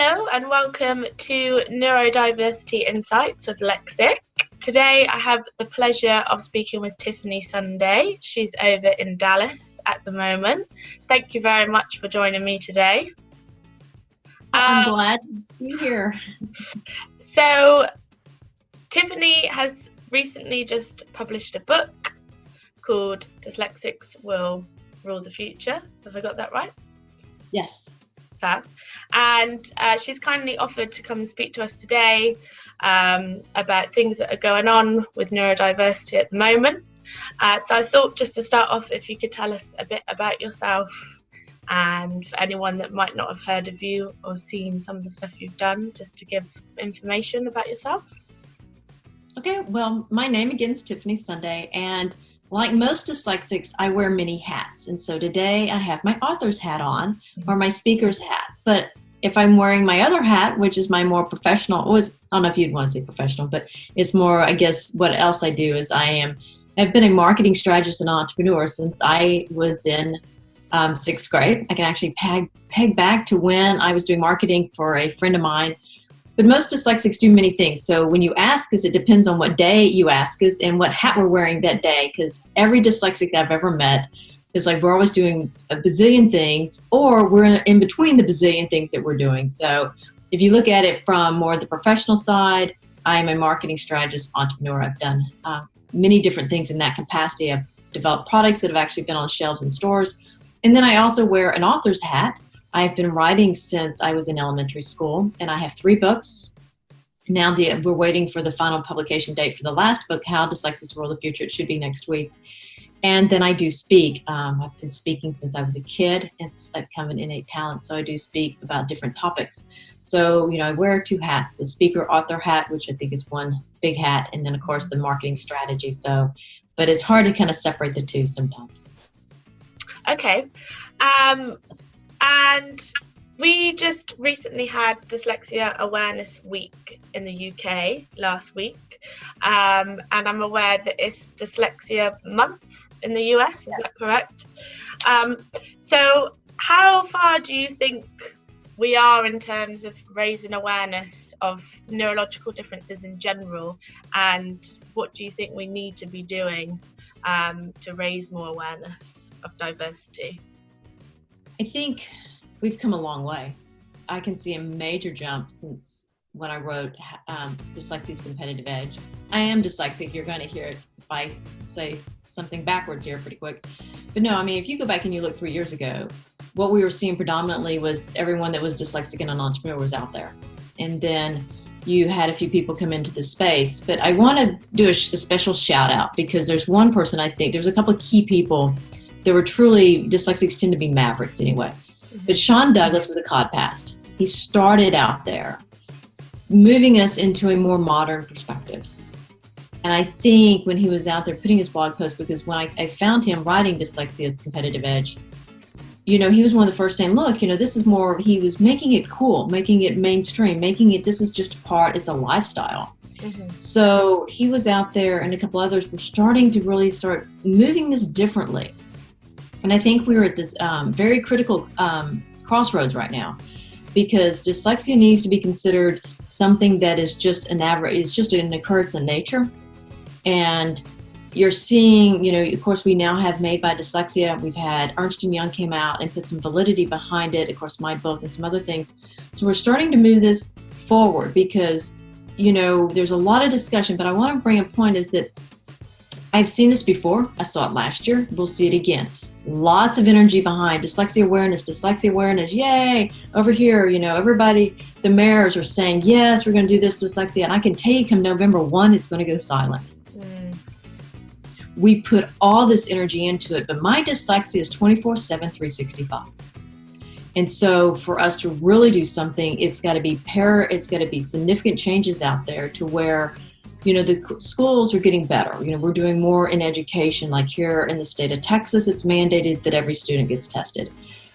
Hello and welcome to Neurodiversity Insights with Lexxic. Today I have the pleasure of speaking with Tiffany Sunday. She's over in Dallas at the moment. Thank you very much for joining me today. I'm glad to be here. So Tiffany has recently just published a book called Dyslexics Will Rule the Future. Have I got that right? Yes. Fab. And she's kindly offered to come and speak to us today about things that are going on with neurodiversity at the moment. So I thought just to start off, if you could tell us a bit about yourself, and for anyone that might not have heard of you or seen some of the stuff you've done, just to give information about yourself. Okay, well, my name again is Tiffany Sunday, and like most dyslexics, I wear many hats. And so today I have my author's hat on, or my speaker's hat. But if I'm wearing my other hat, which is my more professional, I don't know if you'd want to say professional, but it's more, I guess, what else I do is I've been a marketing strategist and entrepreneur since I was in sixth grade. I can actually peg back to when I was doing marketing for a friend of mine. But most dyslexics do many things. So when you ask us, it depends on what day you ask us and what hat we're wearing that day. Because every dyslexic I've ever met is like, we're always doing a bazillion things, or we're in between the bazillion things that we're doing. So if you look at it from more the professional side, I'm a marketing strategist, entrepreneur. I've done many different things in that capacity. I've developed products that have actually been on shelves in stores. And then I also wear an author's hat. I've been writing since I was in elementary school, and I have 3 books. Now we're waiting for the final publication date for the last book, How Dyslexics Rule the Future. It should be next week. And then I do speak. I've been speaking since I was a kid. It's kind of an innate talent, so I do speak about different topics. So, I wear 2 hats, the speaker author hat, which I think is one big hat, and then, of course, the marketing strategy. But it's hard to kind of separate the two sometimes. Okay. And we just recently had Dyslexia Awareness Week in the UK last week. And I'm aware that it's Dyslexia Month in the US, is that correct? So how far do you think we are in terms of raising awareness of neurological differences in general? And what do you think we need to be doing to raise more awareness of diversity? I think we've come a long way. I can see a major jump since when I wrote Dyslexia's Competitive Edge. I am dyslexic. You're going to hear it if I say something backwards here pretty quick. But no, if you go back and you look 3 years ago, what we were seeing predominantly was everyone that was dyslexic and an entrepreneur was out there. And then you had a few people come into the space. But I want to do a special shout out, because there's one person, I think, there's a couple of key people. There were truly, dyslexics tend to be mavericks anyway. But Sean Douglas with the Codpast, he started out there, moving us into a more modern perspective. And I think when he was out there putting his blog post, because when I found him writing Dyslexia's Competitive Edge, he was one of the first saying, look, this is more, he was making it cool, making it mainstream, this is just a part, it's a lifestyle. Mm-hmm. So he was out there, and a couple others were starting to really start moving this differently. And I think we're at this very critical crossroads right now, because dyslexia needs to be considered something that is just an occurrence in nature. And you're seeing, of course, we now have Made by Dyslexia. We've had Ernst & Young came out and put some validity behind it, of course, my book and some other things. So we're starting to move this forward because, there's a lot of discussion, but I want to bring a point is that I've seen this before. I saw it last year. We'll see it again. Lots of energy behind dyslexia awareness, yay! Over here, everybody, the mayors are saying, yes, we're going to do this dyslexia. And I can tell you come November 1, it's going to go silent. We put all this energy into it, but my dyslexia is 24/7, 365. And so for us to really do something, it's got to be significant changes out there to where the schools are getting better. We're doing more in education. Like here in the state of Texas, it's mandated that every student gets tested.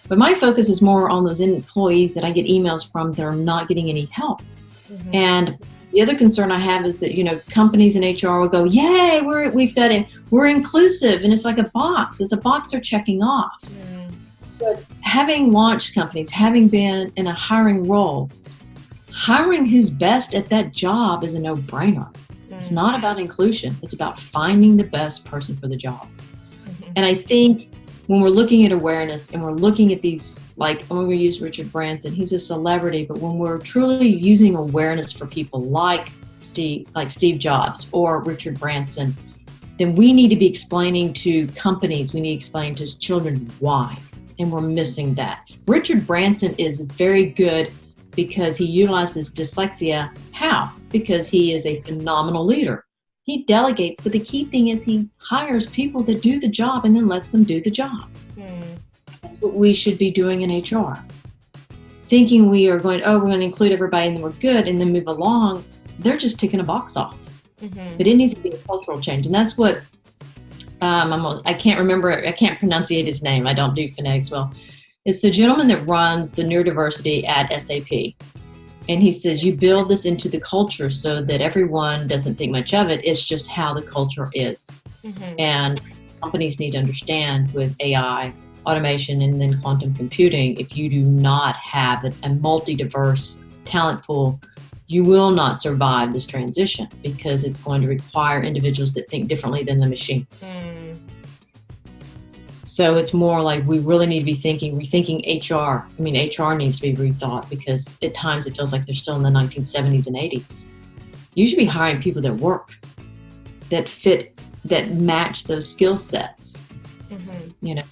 But my focus is more on those employees that I get emails from that are not getting any help. Mm-hmm. And the other concern I have is that, companies and HR will go, yay, we're inclusive. And it's like a box. It's a box they're checking off. Mm. But having launched companies, having been in a hiring role, hiring who's best at that job is a no-brainer. It's not about inclusion. It's about finding the best person for the job. And I think when we're looking at awareness and we're looking at these, like when we use Richard Branson, he's a celebrity, but when we're truly using awareness for people like Steve Jobs or Richard Branson, then we need to be explaining to companies, we need to explain to children why, and we're missing that. Richard Branson is very good because he utilizes dyslexia. How? Because he is a phenomenal leader. He delegates, but the key thing is he hires people that do the job and then lets them do the job. That's what we should be doing in HR. Thinking we are going, we're going to include everybody and we're good and then move along, they're just ticking a box off. But it needs to be a cultural change. And that's what, I can't pronunciate his name. I don't do phonetics well. It's the gentleman that runs the Neurodiversity at SAP. And he says, you build this into the culture so that everyone doesn't think much of it. It's just how the culture is. And companies need to understand with AI, automation, and then quantum computing, if you do not have a multi-diverse talent pool, you will not survive this transition because it's going to require individuals that think differently than the machines. So it's more like we really need to be rethinking HR. I mean, HR needs to be rethought because at times it feels like they're still in the 1970s and 80s. You should be hiring people that work, that fit, that match those skill sets. You know,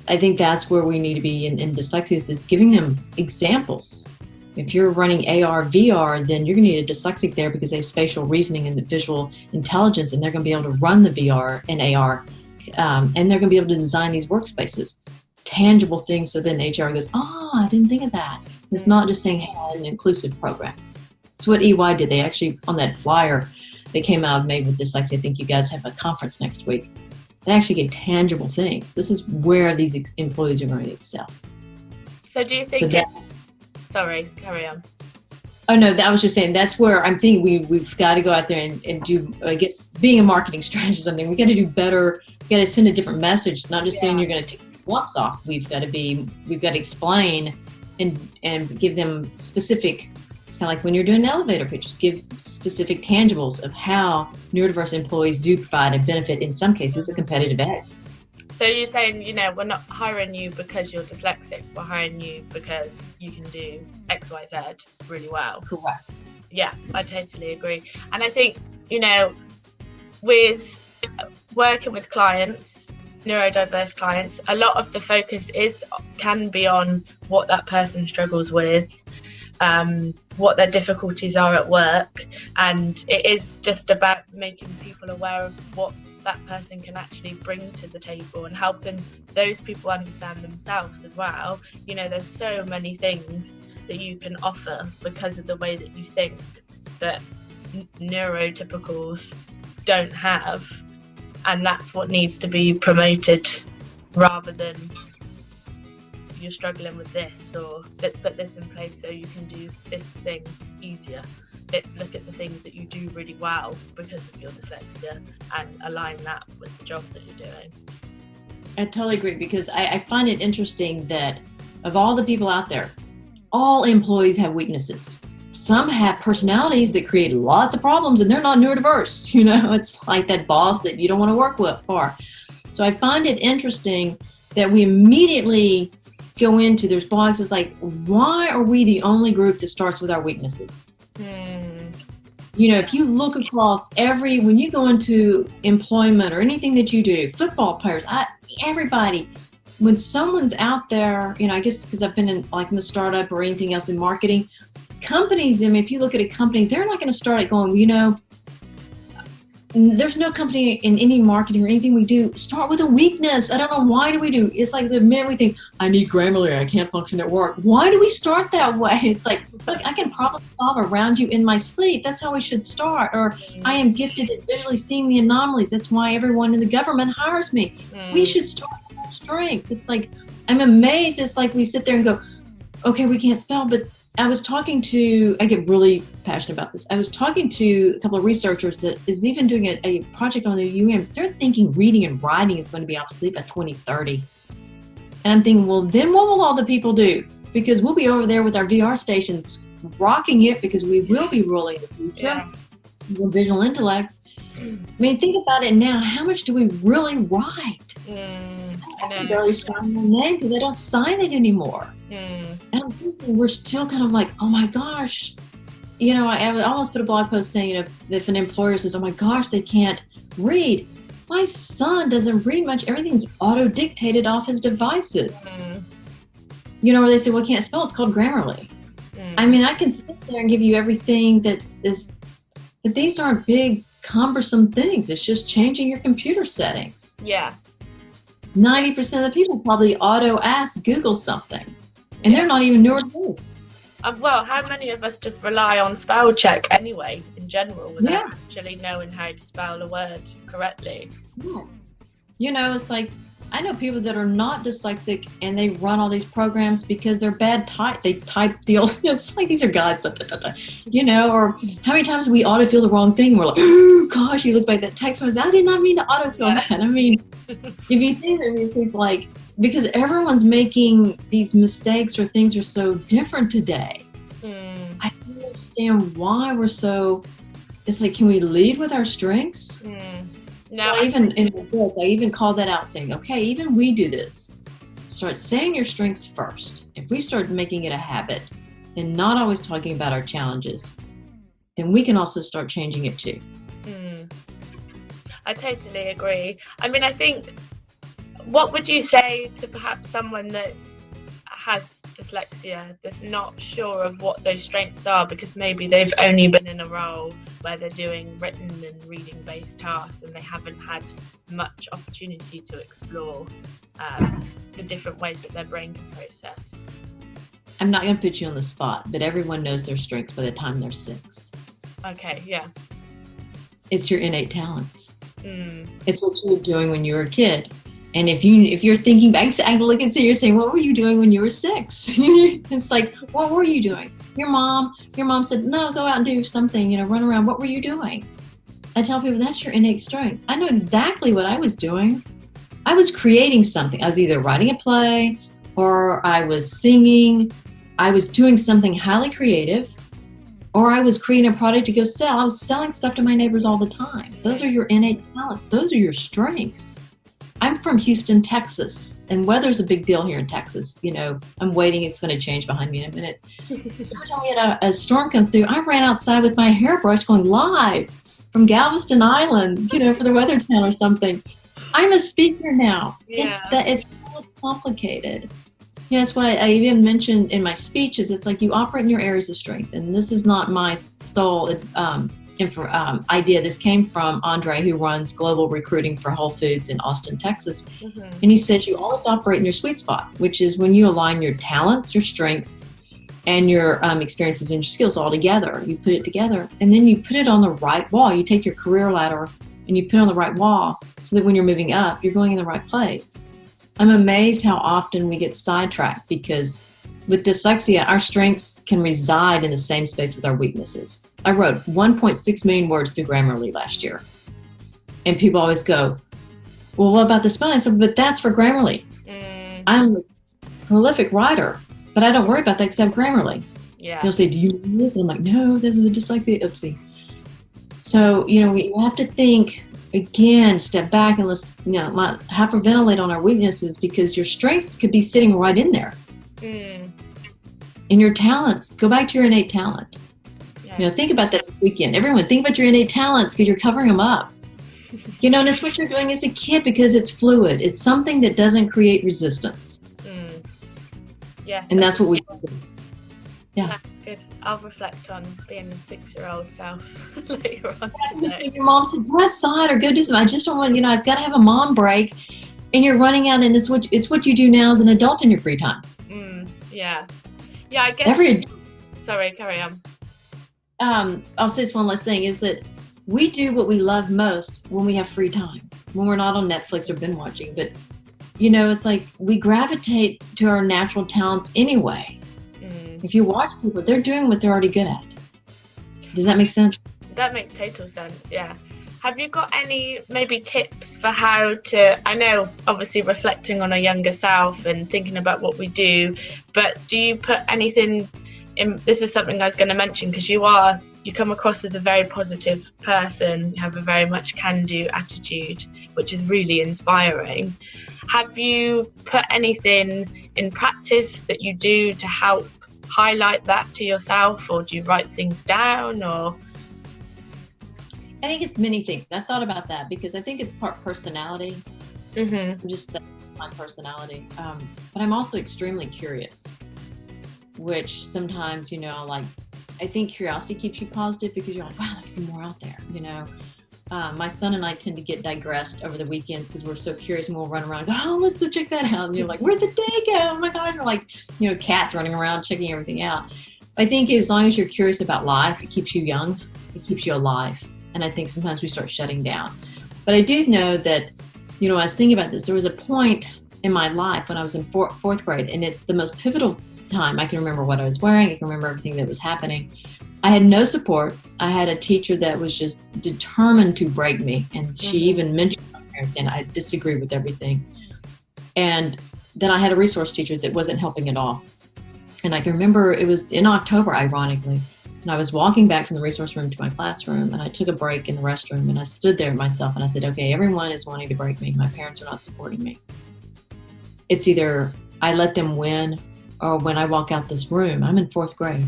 I think that's where we need to be in dyslexia is giving them examples. If you're running AR, VR, then you're going to need a dyslexic there because they have spatial reasoning and visual intelligence, and they're going to be able to run the VR and AR. And they're going to be able to design these workspaces, tangible things. So then HR goes, I didn't think of that. It's not just saying, hey, an inclusive program. It's what EY did. They actually, on that flyer they came out and made with dyslexia, I think you guys have a conference next week. They actually get tangible things. This is where these employees are going to excel. So do you think sorry, carry on. Oh, no, I was just saying that's where I'm thinking we've got to go out there and do, I guess, being a marketing strategist, something, we got to do better. We got to send a different message, not just saying you're going to take the blocks off. We've got to explain and give them specific, it's kind of like when you're doing elevator pitches, give specific tangibles of how neurodiverse employees do provide a benefit, in some cases, a competitive edge. So you're saying, we're not hiring you because you're dyslexic, we're hiring you because you can do X, Y, Z really well. Correct. Yeah, I totally agree. And I think, with working with clients, neurodiverse clients, a lot of the focus can be on what that person struggles with, what their difficulties are at work. And it is just about making people aware of what that person can actually bring to the table and helping those people understand themselves as well. There's so many things that you can offer because of the way that you think that neurotypicals don't have, and that's what needs to be promoted rather than you're struggling with this, or let's put this in place so you can do this thing easier. Let's look at the things that you do really well because of your dyslexia and align that with the job that you're doing. I totally agree, because I find it interesting that of all the people out there, all employees have weaknesses. Some have personalities that create lots of problems and they're not neurodiverse. It's like that boss that you don't want to work with for. So I find it interesting that we immediately go into, there's blogs, it's like, why are we the only group that starts with our weaknesses? If you look across when you go into employment or anything that you do, football players, everybody, when someone's out there, I guess because I've been in the startup or anything else in marketing, companies, if you look at a company, they're not going to start at going, there's no company in any marketing or anything we do start with a weakness. I don't know, why do we do? It's like the minute we think, I need Grammarly, I can't function at work. Why do we start that way? It's like, look, I can problem solve around you in my sleep. That's how we should start. Or I am gifted at visually seeing the anomalies. That's why everyone in the government hires me. We should start with our strengths. It's like, I'm amazed. It's like we sit there and go, okay, we can't spell, but I get really passionate about this. I was talking to a couple of researchers that is even doing a project on the UM. They're thinking reading and writing is going to be obsolete by 2030. And I'm thinking, well, then what will all the people do? Because we'll be over there with our VR stations rocking it because we will be ruling the future. Yeah. We're visual intellects. I mean, think about it now. How much do we really write? I can barely sign my name because I don't sign it anymore. And I'm thinking we're still kind of like, oh my gosh. You know, I almost put a blog post saying, you know, if an employer says, oh my gosh, they can't read. My son doesn't read much. Everything's auto-dictated off his devices. You know, where they say, well, can't spell. It's called Grammarly. I mean, I can sit there and give you everything that is, but these aren't big, cumbersome things. It's just changing your computer settings. Yeah. 90% of the people probably auto-ask Google something, and they're not even neurodiverse. Well, how many of us just rely on spell check anyway, in general, without actually knowing how to spell a word correctly? Yeah. You know, it's like, I know people that are not dyslexic and they run all these programs because they're bad type. They type the old, it's like these are guys, you know, or how many times we autofill the wrong thing and we're like, oh gosh, you look like that text was, I did not mean to autofill that. I mean, if you think of these things like, because everyone's making these mistakes or things are so different today. I don't understand why we're so, it's like, can we lead with our strengths? No, well, even in the book, I even called that out saying, okay, even we do this. Start saying your strengths first. If we start making it a habit and not always talking about our challenges, then we can also start changing it too. I totally agree. I mean, I think, what would you say to perhaps someone that has dyslexia that's not sure of what those strengths are because maybe they've only been in a role where they're doing written and reading based tasks and they haven't had much opportunity to explore the different ways that their brain can process? I'm not going to put you on the spot, but everyone knows their strengths by the time they're 6. Okay, yeah. It's your innate talents. It's what you were doing when you were a kid. And if you're thinking back, I look and see, you're saying, what were you doing when you were 6? It's like, what were you doing? Your mom said, no, go out and do something, you know, run around. What were you doing? I tell people that's your innate strength. I know exactly what I was doing. I was creating something. I was either writing a play or I was singing. I was doing something highly creative, or I was creating a product to go sell. I was selling stuff to my neighbors all the time. Those are your innate talents. Those are your strengths. I'm from Houston, Texas, and weather's a big deal here in Texas. You know, I'm waiting. It's going to change behind me in a minute. So every time we had a storm come through, I ran outside with my hairbrush going live from Galveston Island, you know, for the Weather Channel or something. I'm a speaker now. Yeah. It's so complicated. Yeah, that's why I even mentioned in my speeches, it's like you operate in your areas of strength. And this is not my sole idea. This came from Andre, who runs global recruiting for Whole Foods in Austin, Texas. And he says you always operate in your sweet spot, which is when you align your talents, your strengths, and your experiences and your skills all together. You put it together, and then you put it on the right wall. You take your career ladder and you put it on the right wall so that when you're moving up, you're going in the right place. I'm amazed how often we get sidetracked because with dyslexia, our strengths can reside in the same space with our weaknesses. I wrote 1.6 million words through Grammarly last year. And people always go, well, what about the spelling? I said, but that's for Grammarly. I'm a prolific writer, but I don't worry about that except Grammarly. Yeah. They'll say, do you know this? I'm like, no, this is a dyslexia. Oopsie. So, you know, we have to think, again, step back and let's, you know, not hyperventilate on our weaknesses because your strengths could be sitting right in there. And your talents, go back to your innate talent. Yes. You know, think about that this weekend. Everyone, think about your innate talents because you're covering them up. You know, and it's what you're doing as a kid because it's fluid. It's something that doesn't create resistance. Yeah. And that's what we do. Yeah. That's good. I'll reflect on being a 6-year-old self later on today. Your mom said, go outside or go do something. I just don't want, you know, I've got to have a mom break. And you're running out and it's what you do now as an adult in your free time. Yeah. Yeah, I guess. Sorry, carry on. I'll say this one last thing is that we do what we love most when we have free time, when we're not on Netflix or binge watching. But, you know, it's like we gravitate to our natural talents anyway. If you watch people, they're doing what they're already good at. Does that make sense? That makes total sense, yeah. Have you got any maybe tips for how to, I know obviously reflecting on a younger self and thinking about what we do, but do you put anything this is something I was going to mention, because you come across as a very positive person. You have a very much can-do attitude, which is really inspiring. Have you put anything in practice that you do to help highlight that to yourself, or do you write things down? Or I think it's many things. I thought about that because I think it's part personality, just my personality. But I'm also extremely curious, which sometimes, like, I think curiosity keeps you positive because you're like, wow, there could be more out there, My son and I tend to get digressed over the weekends because we're so curious, and we'll run around and go, oh, let's go check that out. And you're like, where'd the day go? Oh my God. And we're like, cats running around checking everything out. I think as long as you're curious about life, it keeps you young, it keeps you alive. And I think sometimes we start shutting down. But I do know that, I was thinking about this. There was a point in my life when I was in fourth grade, and it's the most pivotal time. I can remember what I was wearing. I can remember everything that was happening. I had no support. I had a teacher that was just determined to break me. And she even mentioned my parents saying I disagree with everything. And then I had a resource teacher that wasn't helping at all. And I can remember it was in October, ironically. And I was walking back from the resource room to my classroom, and I took a break in the restroom, and I stood there myself and I said, okay, everyone is wanting to break me. My parents are not supporting me. It's either I let them win, or when I walk out this room, I'm in fourth grade,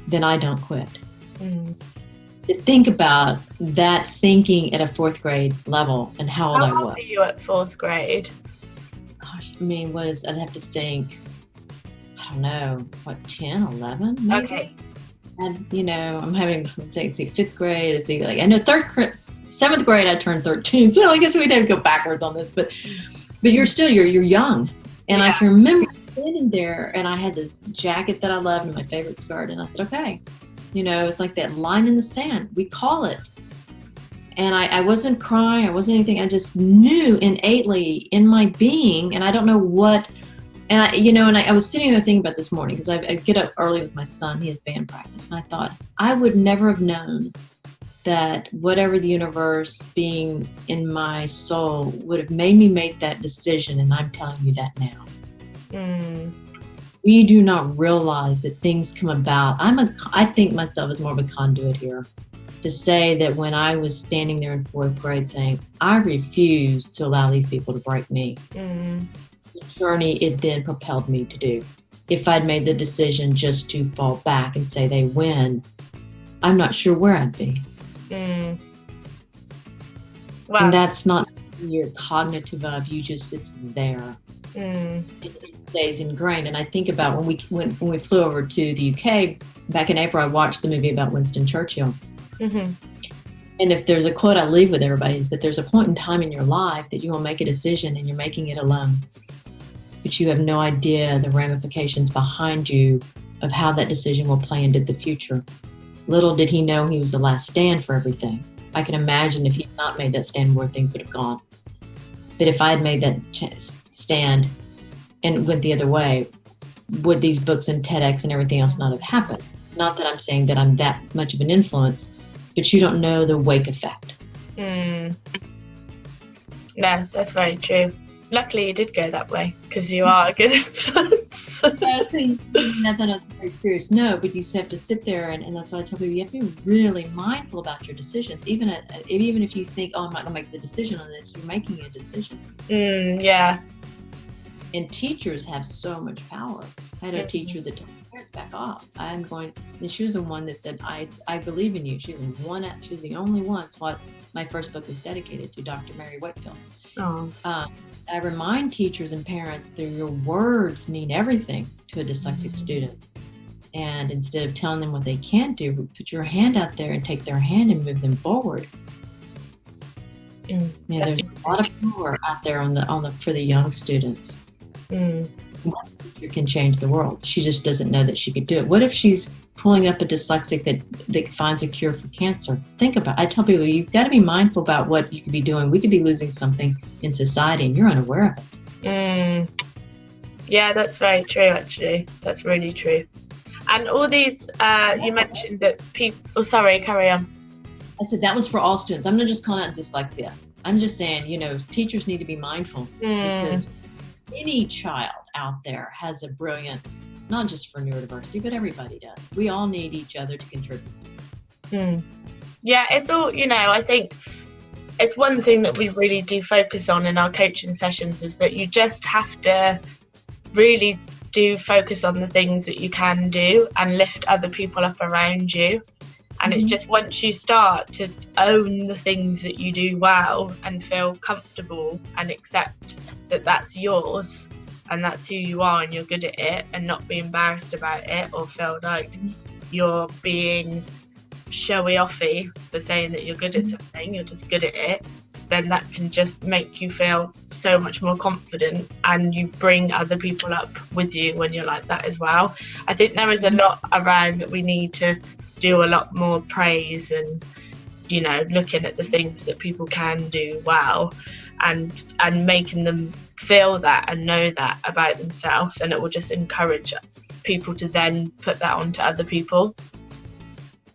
then I don't quit. Think about that thinking at a fourth grade level and how old I was. How old are you at fourth grade? Gosh, I'd have to think, I don't know, 10, 11 maybe? Okay. And, I'm having to think, fifth grade, I know seventh grade, I turned 13. So I guess we'd have to go backwards on this, but you're young. And I can remember standing there, and I had this jacket that I loved and my favorite skirt. And I said, okay, it's like that line in the sand. We call it. And I wasn't crying. I wasn't anything. I just knew innately in my being, and I don't know what. And I was sitting there thinking about this morning because I get up early with my son. He has band practice. And I thought I would never have known that whatever the universe being in my soul would have made me make that decision. And I'm telling you that now. We do not realize that things come about. I think myself as more of a conduit here, to say that when I was standing there in fourth grade saying, I refuse to allow these people to break me, the journey it then propelled me to do. If I'd made the decision just to fall back and say they win, I'm not sure where I'd be. Wow. And that's not you're cognitive of, it's there. It stays ingrained. And I think about when we flew over to the UK back in April, I watched the movie about Winston Churchill. And if there's a quote I leave with everybody, is that there's a point in time in your life that you will make a decision and you're making it alone, but you have no idea the ramifications behind you of how that decision will play into the future. Little did he know he was the last stand for everything. I can imagine if he'd not made that stand, where things would have gone. But if I had made that stand and went the other way, would these books and Tedx and everything else not have happened? Not that I'm saying that I'm that much of an influence, but you don't know the wake effect. No, that's very true. Luckily, you did go that way because you are a good influence. That's not very serious. No, but you have to sit there, and that's why I tell people you have to be really mindful about your decisions. Even if you think, oh, I'm not going to make the decision on this, you're making a decision. Yeah. And teachers have so much power. I had a teacher that told my parents, back off. And she was the one that said, I believe in you. She was the only one. It's what my first book was dedicated to, Dr. Mary Wakefield. I remind teachers and parents that your words mean everything to a dyslexic student. And instead of telling them what they can't do, put your hand out there and take their hand and move them forward. There's a lot of power out there for the young students. One teacher can change the world. She just doesn't know that she could do it. What if she's pulling up a dyslexic that finds a cure for cancer? I tell people, you've got to be mindful about what you could be doing. We could be losing something in society and you're unaware of it. Yeah, that's very true, actually. That's really true. And all these, you mentioned that people, sorry, carry on. I said that was for all students. I'm not just calling out dyslexia. I'm just saying, teachers need to be mindful because any child, out there has a brilliance, not just for neurodiversity, but everybody does. We all need each other to contribute. Yeah, it's all, I think it's one thing that we really do focus on in our coaching sessions, is that you just have to really do focus on the things that you can do and lift other people up around you. And it's just once you start to own the things that you do well and feel comfortable and accept that that's yours and that's who you are and you're good at it, and not be embarrassed about it or feel like you're being showy-offy for saying that you're good at something, you're just good at it, then that can just make you feel so much more confident, and you bring other people up with you when you're like that as well. I think there is a lot around that we need to do a lot more praise and, looking at the things that people can do well and making them feel that and know that about themselves, and it will just encourage people to then put that onto other people.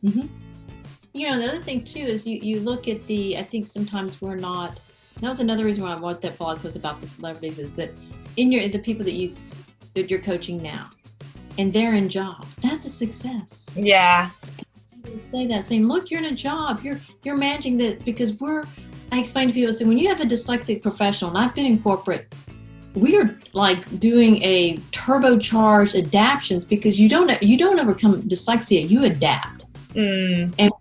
The other thing too is you look at I think sometimes we're not, that was another reason why I wrote that blog post about the celebrities, is that the people that you're coaching now, and they're in jobs, that's a success. Yeah. Say that, saying, look, you're in a job, you're managing that, because I explain to people, so when you have a dyslexic professional, and I've been in corporate, we are like doing a turbocharged adaptions, because you don't overcome dyslexia, you adapt. And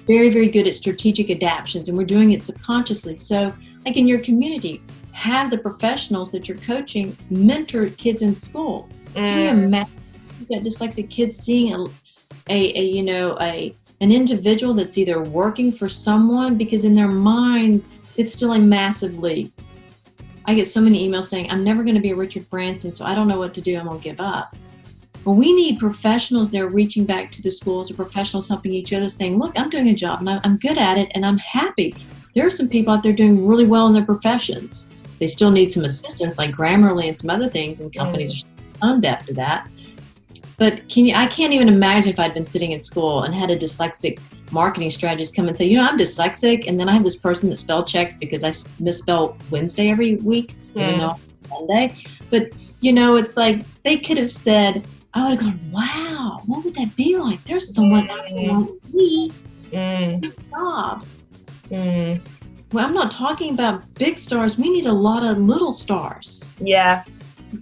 very, very good at strategic adaptions, and we're doing it subconsciously. So like in your community, have the professionals that you're coaching mentor kids in school. Can you imagine you've got dyslexic kids seeing an individual that's either working for someone, because in their mind it's still a massive leap. I get so many emails saying, I'm never going to be a Richard Branson, so I don't know what to do, I'm going to give up. Well, we need professionals that are reaching back to the schools, or professionals helping each other, saying, look, I'm doing a job and I'm good at it and I'm happy. There are some people out there doing really well in their professions. They still need some assistance, like Grammarly and some other things, and companies are adept to that. But I can't even imagine if I'd been sitting in school and had a dyslexic marketing strategist come and say, I'm dyslexic, and then I have this person that spell checks because I misspell Wednesday every week, even though it's Monday. But, it's like they could have said, I would have gone, wow, what would that be like? There's someone out there like me. Good job. Well, I'm not talking about big stars. We need a lot of little stars. Yeah.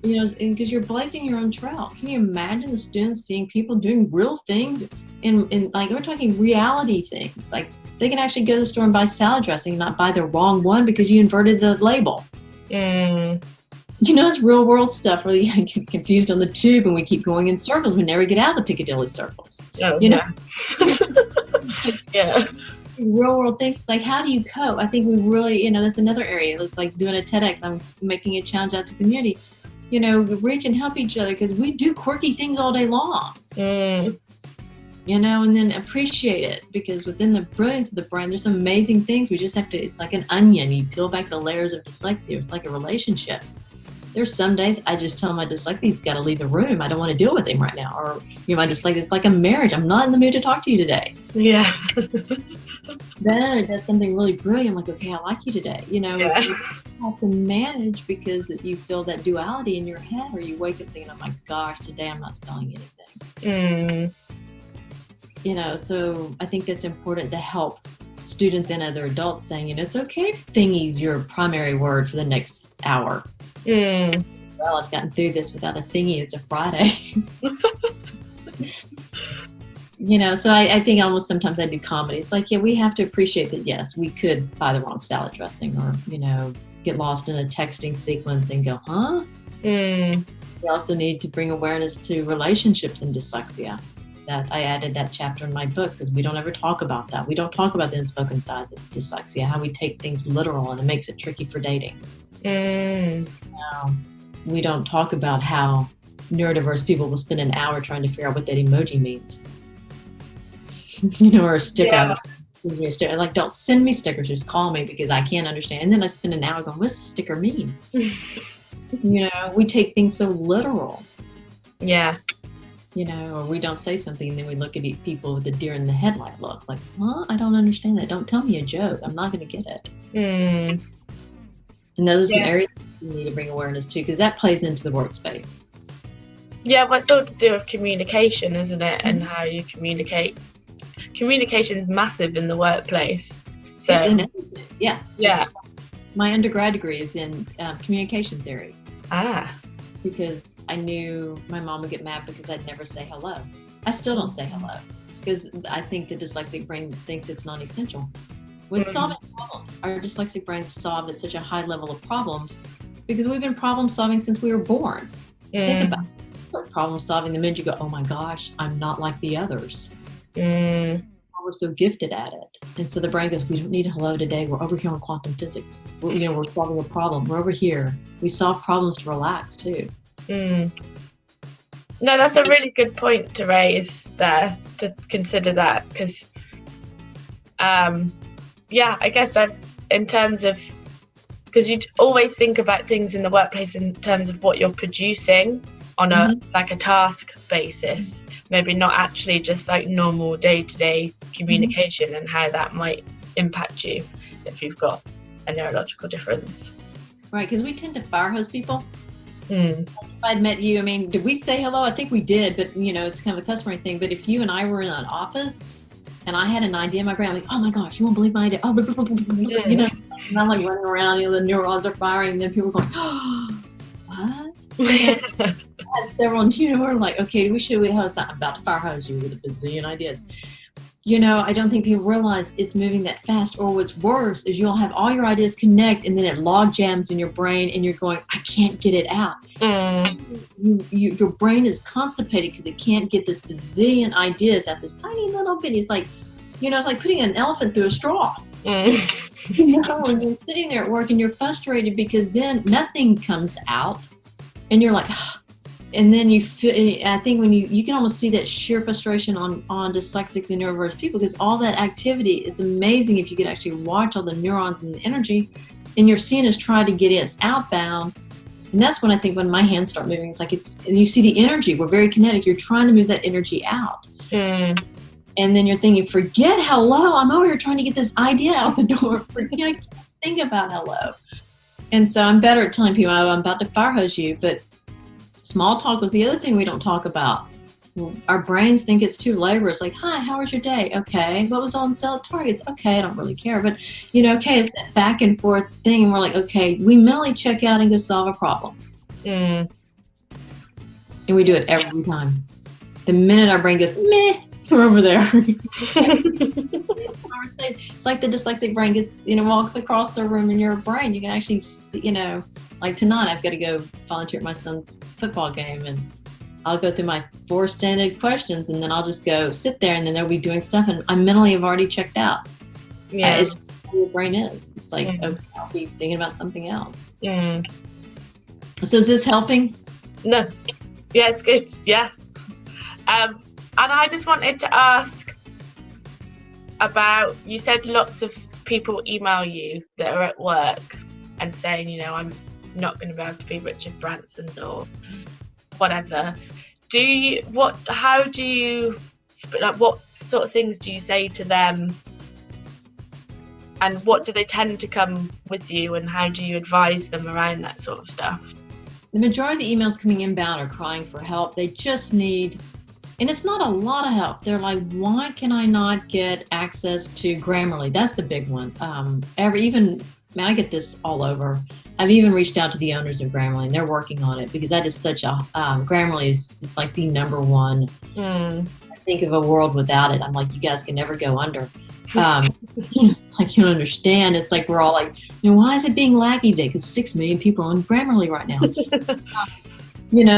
Because you're blazing your own trail. Can you imagine the students seeing people doing real things in like, we're talking reality things. Like they can actually go to the store and buy salad dressing, not buy the wrong one because you inverted the label. It's real world stuff where you get confused on the tube and we keep going in circles. We never get out of the Piccadilly circles. Yeah. Yeah. Real world things. It's like, how do you cope? I think we really, that's another area. It's like doing a Tedx. I'm making a challenge out to the community. Reach and help each other, because we do quirky things all day long. And then appreciate it, because within the brilliance of the brain, there's some amazing things. We just have to, it's like an onion. You peel back the layers of dyslexia. It's like a relationship. There's some days I just tell my dyslexic, he's got to leave the room. I don't want to deal with him right now. Or, my dyslexic, it's like a marriage. I'm not in the mood to talk to you today. Yeah. Then it does something really brilliant. I'm like, okay, I like you today. You have to manage, because you feel that duality in your head, or you wake up thinking, oh my gosh, today I'm not spelling anything. So I think that's important to help students and other adults, saying, it's okay if thingy's your primary word for the next hour. Well, I've gotten through this without a thingy. It's a Friday. So I think almost sometimes I do comedy. It's like, we have to appreciate that, yes, we could buy the wrong salad dressing, or, get lost in a texting sequence and go, huh? We also need to bring awareness to relationships in dyslexia. That I added that chapter in my book, because we don't ever talk about that. We don't talk about the unspoken sides of dyslexia, how we take things literal, and it makes it tricky for dating. We don't talk about how neurodiverse people will spend an hour trying to figure out what that emoji means. Or a sticker. Yeah. Like, don't send me stickers, just call me, because I can't understand. And then I spend an hour going, what's the sticker mean? We take things so literal. Yeah. Or we don't say something, and then we look at people with the deer in the headlight look, like, huh? I don't understand that. Don't tell me a joke. I'm not going to get it. And those are some areas we need to bring awareness to, because that plays into the workspace. Yeah, well, it's all to do with communication, isn't it? And how you communicate. Communication is massive in the workplace. So yes. Yeah. My undergrad degree is in communication theory. Ah. Because I knew my mom would get mad because I'd never say hello. I still don't say hello because I think the dyslexic brain thinks it's non-essential. With solving problems, our dyslexic brains solve at such a high level of problems because we've been problem solving since we were born. Think about problem solving the minute you go, oh my gosh, I'm not like the others. We're so gifted at it. And so the brain goes, we don't need a hello today. We're over here on quantum physics. We're solving a problem. We're over here. We solve problems to relax too. No, that's a really good point to raise there, to consider that, because I guess in terms of, because you'd always think about things in the workplace in terms of what you're producing on a task basis, maybe not actually just like normal day-to-day communication and how that might impact you if you've got a neurological difference. Right, because we tend to fire hose people. Like if I'd met you, I mean, did we say hello? I think we did, but it's kind of a customary thing. But if you and I were in an office and I had an idea in my brain, I'm like, oh my gosh, you won't believe my idea. Oh, and I'm like running around, the neurons are firing, and then people are going, oh, what? I have several, and we're like, okay, we hose. I'm about to fire hose you with a bazillion ideas. I don't think people realize it's moving that fast, or what's worse is you'll have all your ideas connect and then it log jams in your brain and you're going, I can't get it out. Your brain is constipated because it can't get this bazillion ideas out this tiny little bit. It's like, it's like putting an elephant through a straw. And you're sitting there at work and you're frustrated because then nothing comes out and you're like, and then you feel, I think when you can almost see that sheer frustration on dyslexics and neurodiverse people, because all that activity, it's amazing if you could actually watch all the neurons and the energy, and you're seeing us try to get us outbound. And that's when I think when my hands start moving, it's like and you see the energy, we're very kinetic, you're trying to move that energy out. And then you're thinking, forget hello, I'm over here trying to get this idea out the door. I can't think about hello. And so I'm better at telling people, I'm about to fire hose you, but small talk was the other thing we don't talk about. Our brains think it's too laborious. Like, hi, how was your day? Okay. What was on sale at Target's? Okay, I don't really care. But, okay, it's that back and forth thing. And we're like, okay, we mentally check out and go solve a problem. And we do it every time. The minute our brain goes, meh, we're over there. It's like the dyslexic brain gets, walks across the room in your brain. You can actually see, like tonight, I've got to go volunteer at my son's football game, and I'll go through my 4 standard questions, and then I'll just go sit there, and then they'll be doing stuff, and I mentally have already checked out. Yeah, it's how your brain is. It's like, okay, I'll be thinking about something else. So is this helping? No. Yeah, it's good. Yeah. And I just wanted to ask about, you said lots of people email you that are at work and saying, I'm not going to be able to be Richard Branson or whatever. What sort of things do you say to them, and what do they tend to come with you, and how do you advise them around that sort of stuff? The majority of the emails coming inbound are crying for help. They just need, and it's not a lot of help. They're like, why can I not get access to Grammarly? That's the big one. I get this all over. I've even reached out to the owners of Grammarly, and they're working on it, because that is such a, Grammarly is like the number one. I think of a world without it. I'm like, you guys can never go under. It's like, you don't understand. It's like, we're all like, why is it being laggy today? Because 6 million people are on Grammarly right now.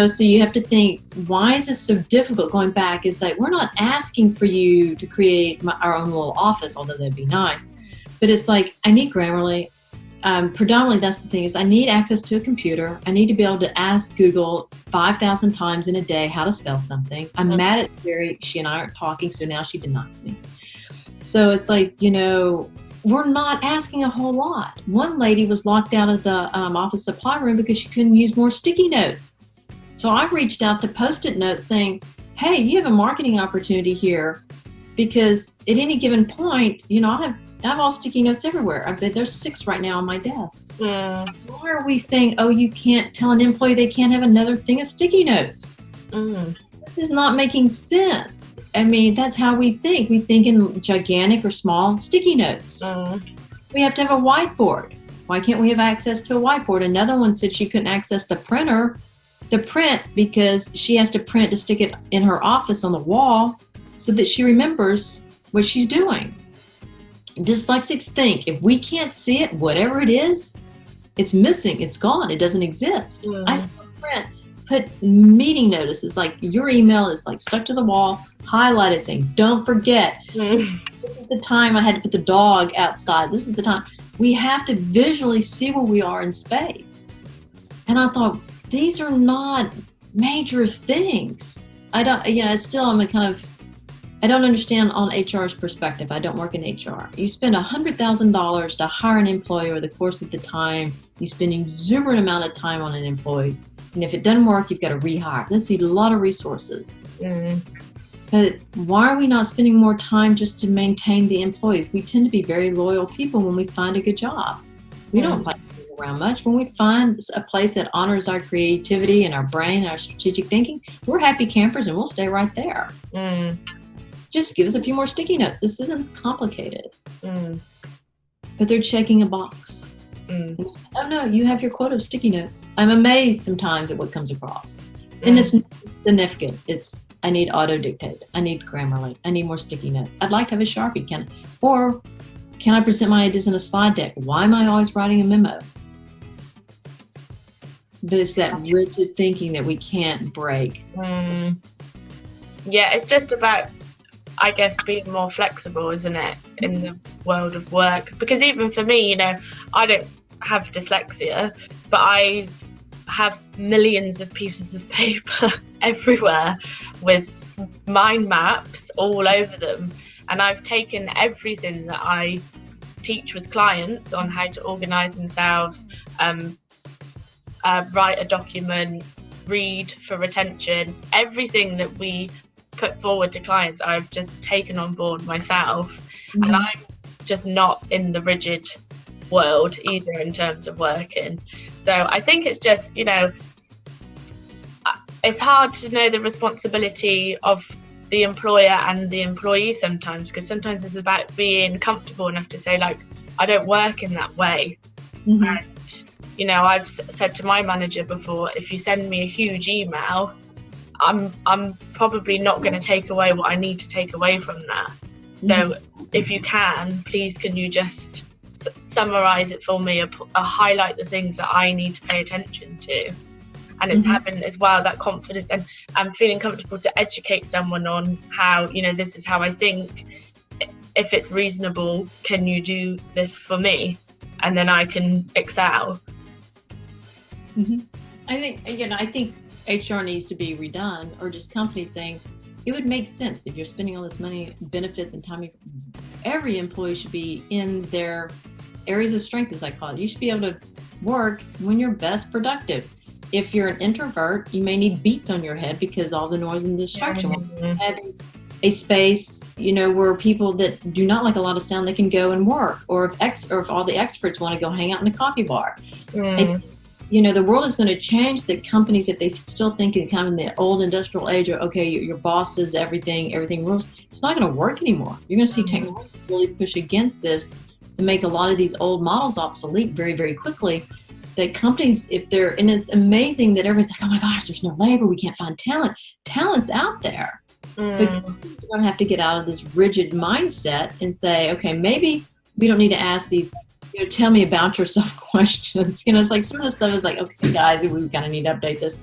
So you have to think, why is this so difficult? Going back is like, we're not asking for you to create our own little office, although that'd be nice. But it's like, I need Grammarly. Predominantly, that's the thing, is I need access to a computer. I need to be able to ask Google 5,000 times in a day how to spell something. I'm mad at Siri. She and I aren't talking, so now she denies me. So it's like, we're not asking a whole lot. One lady was locked out of the office supply room because she couldn't use more sticky notes. So I reached out to Post-it notes saying, hey, you have a marketing opportunity here, because at any given point, I'll have I have all sticky notes everywhere. I bet there's 6 right now on my desk. Mm. Why are we saying, oh, you can't tell an employee they can't have another thing of sticky notes? Mm. This is not making sense. I mean, that's how we think. We think in gigantic or small sticky notes. We have to have a whiteboard. Why can't we have access to a whiteboard? Another one said she couldn't access the print because she has to print to stick it in her office on the wall so that she remembers what she's doing. Dyslexics think if we can't see it, whatever it is, it's missing, it's gone, it doesn't exist. I still print, put meeting notices, like your email is like stuck to the wall, highlighted saying, don't forget, this is the time I had to put the dog outside, this is the time. We have to visually see where we are in space. And I thought, these are not major things. I don't understand on HR's perspective. I don't work in HR. You spend $100,000 to hire an employee over the course of the time. You spend an exuberant amount of time on an employee. And if it doesn't work, you've got to rehire. That's a lot of resources. But why are we not spending more time just to maintain the employees? We tend to be very loyal people when we find a good job. We don't like to move around much. When we find a place that honors our creativity and our brain and our strategic thinking, we're happy campers and we'll stay right there. Just give us a few more sticky notes. This isn't complicated. But they're checking a box. Oh no, you have your quota of sticky notes. I'm amazed sometimes at what comes across. And it's significant. I need auto dictate. I need Grammarly. I need more sticky notes. I'd like to have a Sharpie. Can I present my ideas in a slide deck? Why am I always writing a memo? But it's that rigid thinking that we can't break. Yeah, it's just about, I guess, being more flexible, isn't it, in the world of work? Because even for me, I don't have dyslexia, but I have millions of pieces of paper everywhere with mind maps all over them. And I've taken everything that I teach with clients on how to organize themselves, write a document, read for retention, everything that we put forward to clients, I've just taken on board myself. And I'm just not in the rigid world either in terms of working. So I think it's just, it's hard to know the responsibility of the employer and the employee sometimes, because sometimes it's about being comfortable enough to say, like, I don't work in that way. And I've said to my manager before, if you send me a huge email, I'm probably not going to take away what I need to take away from that. So if you can, please, can you just summarize it for me, or highlight the things that I need to pay attention to? And it's having as well that confidence and feeling comfortable to educate someone on how, this is how I think. If it's reasonable, can you do this for me? And then I can excel. I think HR needs to be redone, or just companies saying it would make sense if you're spending all this money, benefits and time. Every employee should be in their areas of strength, as I call it. You should be able to work when you're best productive. If you're an introvert, you may need beats on your head because all the noise and distraction. Having a space, where people that do not like a lot of sound, they can go and work. Or if all the experts want to go hang out in a coffee bar. The world is going to change. The companies, if they still think in kind of the old industrial age, or okay, your boss is everything rules, it's not going to work anymore. You're going to see technology really push against this and make a lot of these old models obsolete very, very quickly. That companies, and it's amazing that everybody's like, oh my gosh, there's no labor, we can't find talent. Talent's out there. But you're going to have to get out of this rigid mindset and say, okay, maybe we don't need to ask these, tell me about yourself questions. It's like some of the stuff is like, okay, guys, we kind of need to update this.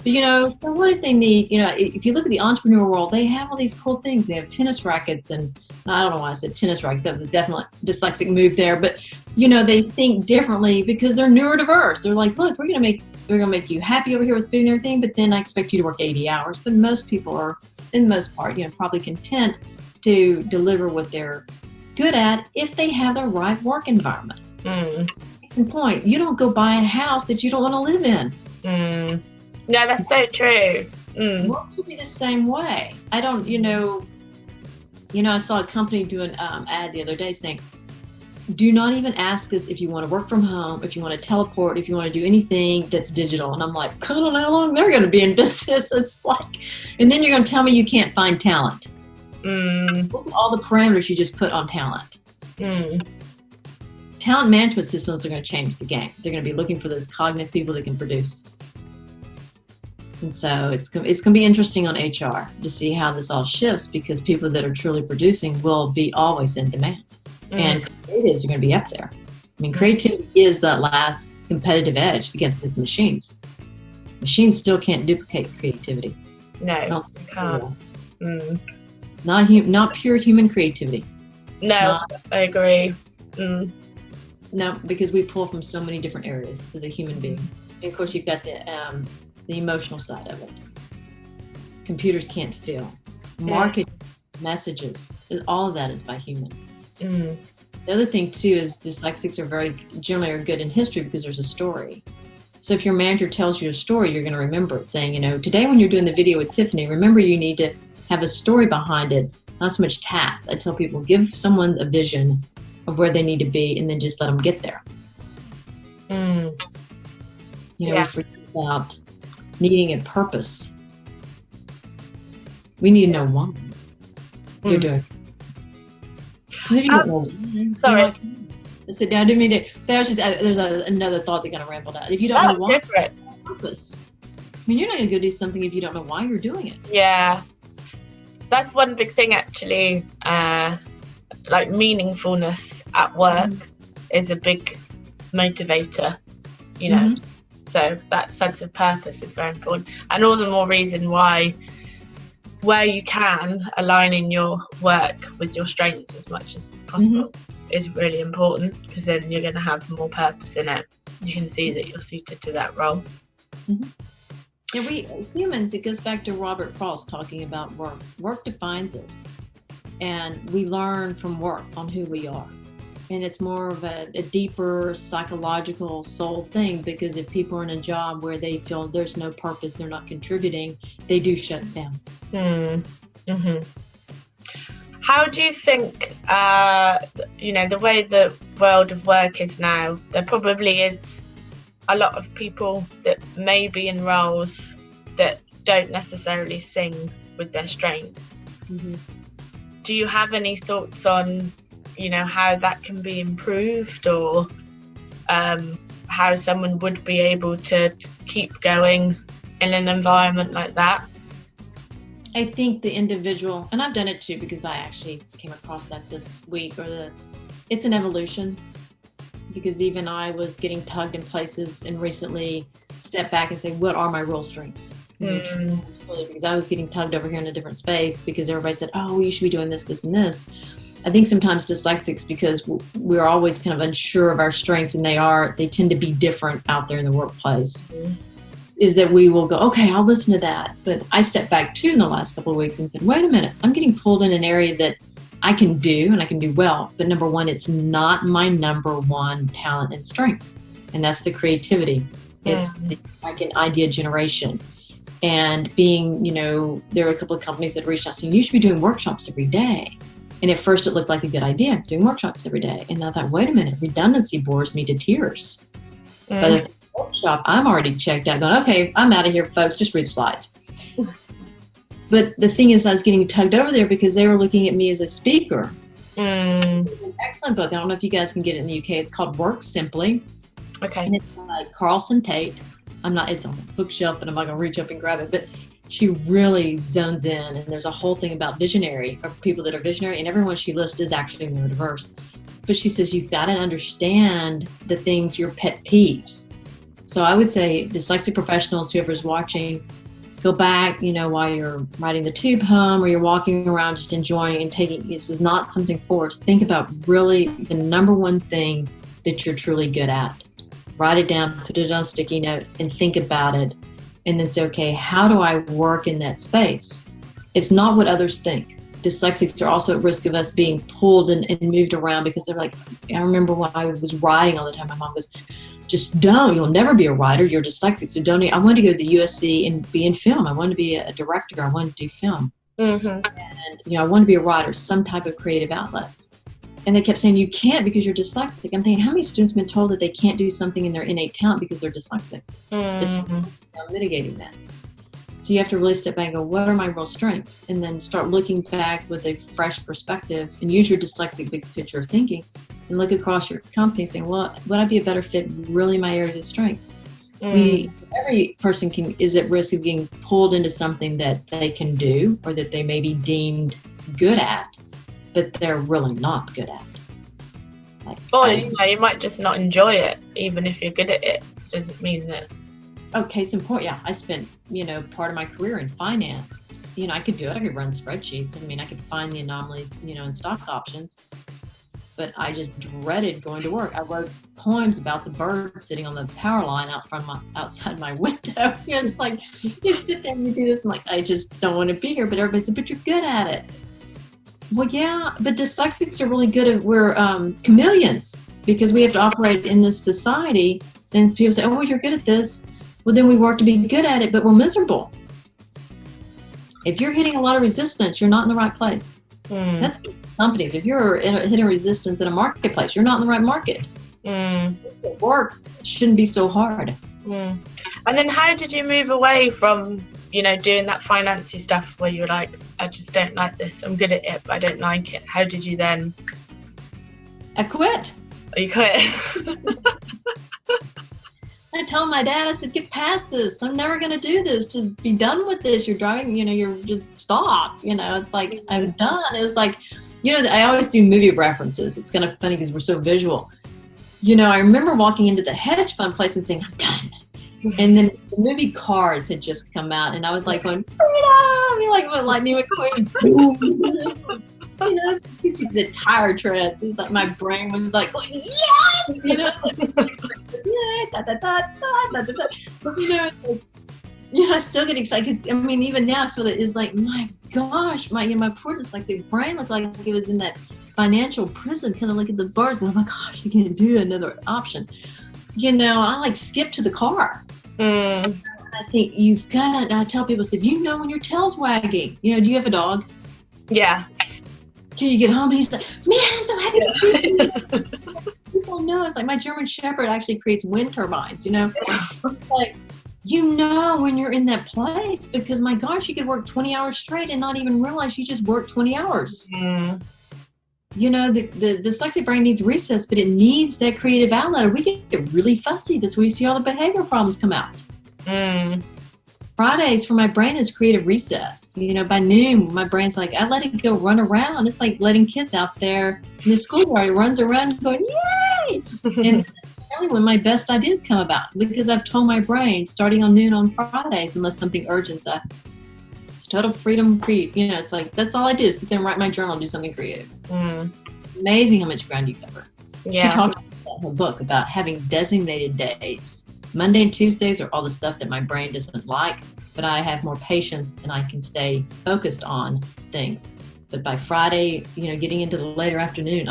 But, so what if they need, if you look at the entrepreneur world, they have all these cool things. They have tennis rackets, and I don't know why I said tennis rackets. That was definitely a dyslexic move there. But, they think differently because they're neurodiverse. They're like, look, we're going to make you happy over here with food and everything, but then I expect you to work 80 hours. But most people are, in the most part, probably content to deliver what they're good at if they have the right work environment. Case in point, you don't go buy a house that you don't want to live in. No, that's so true. Work should be the same way. I don't, I saw a company do an ad the other day saying, do not even ask us if you want to work from home, if you want to teleport, if you want to do anything that's digital. And I'm like, I don't know how long they're going to be in business. It's like, and then you're going to tell me you can't find talent. Look at all the parameters you just put on talent. Talent management systems are going to change the game. They're going to be looking for those cognitive people that can produce. And so it's going to be interesting on HR to see how this all shifts, because people that are truly producing will be always in demand. And creatives are going to be up there. I mean, creativity is that last competitive edge against these machines. Machines still can't duplicate creativity. No, they can't. Not pure human creativity. No, I agree. No, because we pull from so many different areas as a human being. And of course, you've got the emotional side of it. Computers can't feel. Marketing, messages, all of that is by human. The other thing too is dyslexics are generally good in history because there's a story. So if your manager tells you a story, you're going to remember it, saying, today when you're doing the video with Tiffany, remember you need to have a story behind it, not so much tasks. I tell people, give someone a vision of where they need to be and then just let them get there. We forget about needing a purpose. We need to know why you're doing it. If you don't know, sorry. I said, I didn't mean to. There's another thought that kind of rambled out. If you don't know why, purpose. I mean, you're not going to go do something if you don't know why you're doing it. Yeah, that's one big thing actually. Like meaningfulness at work is a big motivator. So that sense of purpose is very important, and all the more reason why, where you can, aligning your work with your strengths as much as possible is really important, because then you're going to have more purpose in it. You can see that you're suited to that role. And we humans, it goes back to Robert Frost talking about work. Work defines us, and we learn from work on who we are. And it's more of a deeper psychological soul thing, because if people are in a job where they feel there's no purpose, they're not contributing, they do shut down. How do you think, the way the world of work is now, there probably is a lot of people that may be in roles that don't necessarily sing with their strength. Do you have any thoughts on how that can be improved, or how someone would be able to keep going in an environment like that? I think the individual, and I've done it too, because I actually came across that this week, it's an evolution, because even I was getting tugged in places and recently stepped back and say, what are my real strengths? Because I was getting tugged over here in a different space because everybody said, oh, you should be doing this, this, and this. I think sometimes dyslexics, because we're always kind of unsure of our strengths, and they tend to be different out there in the workplace, is that we will go, okay, I'll listen to that. But I stepped back too in the last couple of weeks and said, wait a minute, I'm getting pulled in an area that I can do and I can do well. But number one, it's not my number one talent and strength. And that's the creativity. It's the idea generation. And being, there are a couple of companies that reached out saying, you should be doing workshops every day. And at first it looked like a good idea, doing workshops every day. And I thought, wait a minute, redundancy bores me to tears. By the workshop, I'm already checked out, going, okay, I'm out of here, folks, just read slides. But the thing is, I was getting tugged over there because they were looking at me as a speaker. It's an excellent book. I don't know if you guys can get it in the UK. It's called Work Simply. Okay. And it's by Carlson Tate. It's on the bookshelf, and I'm not going to reach up and grab it. But she really zones in, and there's a whole thing about visionary, or people that are visionary, and everyone she lists is actually neurodiverse. But she says you've got to understand the things, your pet peeves. So I would say dyslexic professionals, whoever's watching, go back, while you're riding the tube home or you're walking around just enjoying and taking, this is not something forced. Think about really the number one thing that you're truly good at. Write it down, put it on a sticky note, and think about it. And then say, okay, how do I work in that space? It's not what others think. Dyslexics are also at risk of us being pulled and moved around, because they're like, I remember when I was writing all the time, my mom goes, just don't, you'll never be a writer, you're dyslexic, so don't. I wanted to go to the USC and be in film. I wanted to be a director. I wanted to do film. And, I wanted to be a writer, some type of creative outlet. And they kept saying, you can't because you're dyslexic. I'm thinking, how many students have been told that they can't do something in their innate talent because they're dyslexic? But mitigating that. So you have to really step back and go, what are my real strengths? And then start looking back with a fresh perspective and use your dyslexic big picture of thinking and look across your company saying, well, would I be a better fit really in my areas of strength? Every person is at risk of getting pulled into something that they can do or that they may be deemed good at, but they're really not good at. You might just not enjoy it, even if you're good at it. Doesn't mean that. Oh, case in point, I spent, part of my career in finance. I could do it. I could run spreadsheets. I mean, I could find the anomalies, in stock options. But I just dreaded going to work. I wrote poems about the birds sitting on the power line outside my window. It's like, you sit there and you do this. I'm like, I just don't want to be here. But everybody said, but you're good at it. Well, yeah, but dyslexics are really good at, we're chameleons because we have to operate in this society. Then people say, oh, well, you're good at this. Well, then we work to be good at it, but we're miserable. If you're hitting a lot of resistance, you're not in the right place. That's companies. If you're hitting resistance in a marketplace, you're not in the right market. Work shouldn't be so hard. And then how did you move away from, doing that financy stuff where you're like, I just don't like this. I'm good at it, but I don't like it. How did you then? I quit. Oh, you quit? I told my dad, I said, get past this. I'm never going to do this. Just be done with this. You're driving, you're just stop. It's like, I'm done. It's like, I always do movie references. It's kind of funny because we're so visual. I remember walking into the hedge fund place and saying, I'm done. And then the movie Cars had just come out and I was like going, freedom! Like what Lightning McQueen. You see the tire treads. It's like my brain was like going, yes! It's like, I still get excited because even now I feel that it's like, my gosh, my poor dyslexic brain looked like it was in that financial prison, kind of look at the bars going, oh my gosh, I can't do another option. I like skip to the car. I think you've got to, I tell people, I said, do you know when your tail's wagging? Do you have a dog? Yeah. Till you get home and he's like, man, I'm so happy to see you. People know, it's like my German Shepherd actually creates wind turbines, It's like, when you're in that place because my gosh, you could work 20 hours straight and not even realize you just worked 20 hours. The dyslexic brain needs recess, but it needs that creative outlet or we get really fussy. That's where you see all the behavior problems come out. Fridays for my brain is creative recess. By noon, my brain's like, I let it go run around. It's like letting kids out there in the schoolyard. It runs around going, yay! And really when my best ideas come about because I've told my brain starting on noon on Fridays, unless something urgent, it's total freedom. It's like, that's all I do. Sit there and write my journal and do something creative. Amazing how much ground you cover. Yeah. She talks in her book about having designated days. Monday and Tuesdays are all the stuff that my brain doesn't like, but I have more patience and I can stay focused on things. But by Friday, getting into the later afternoon,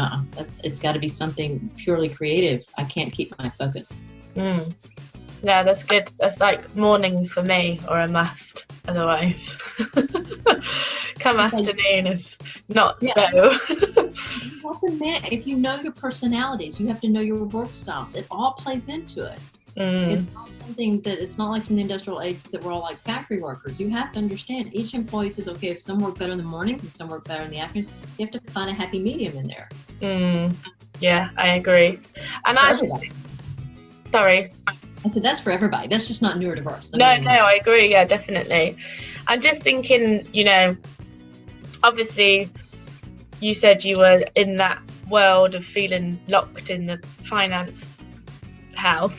it's got to be something purely creative. I can't keep my focus. Yeah, that's good. That's like mornings for me or a must. Otherwise, come afternoon is not so. If you know your personalities, you have to know your work styles. It all plays into it. It's not something that it's not like from the industrial age that we're all like factory workers. You have to understand each employee says, okay, if some work better in the mornings and some work better in the afternoons, you have to find a happy medium in there. Yeah, I agree. And sorry. I said that's for everybody. That's just not neurodiverse. No, I agree. Yeah, definitely. I'm just thinking, obviously you said you were in that world of feeling locked in the finance hell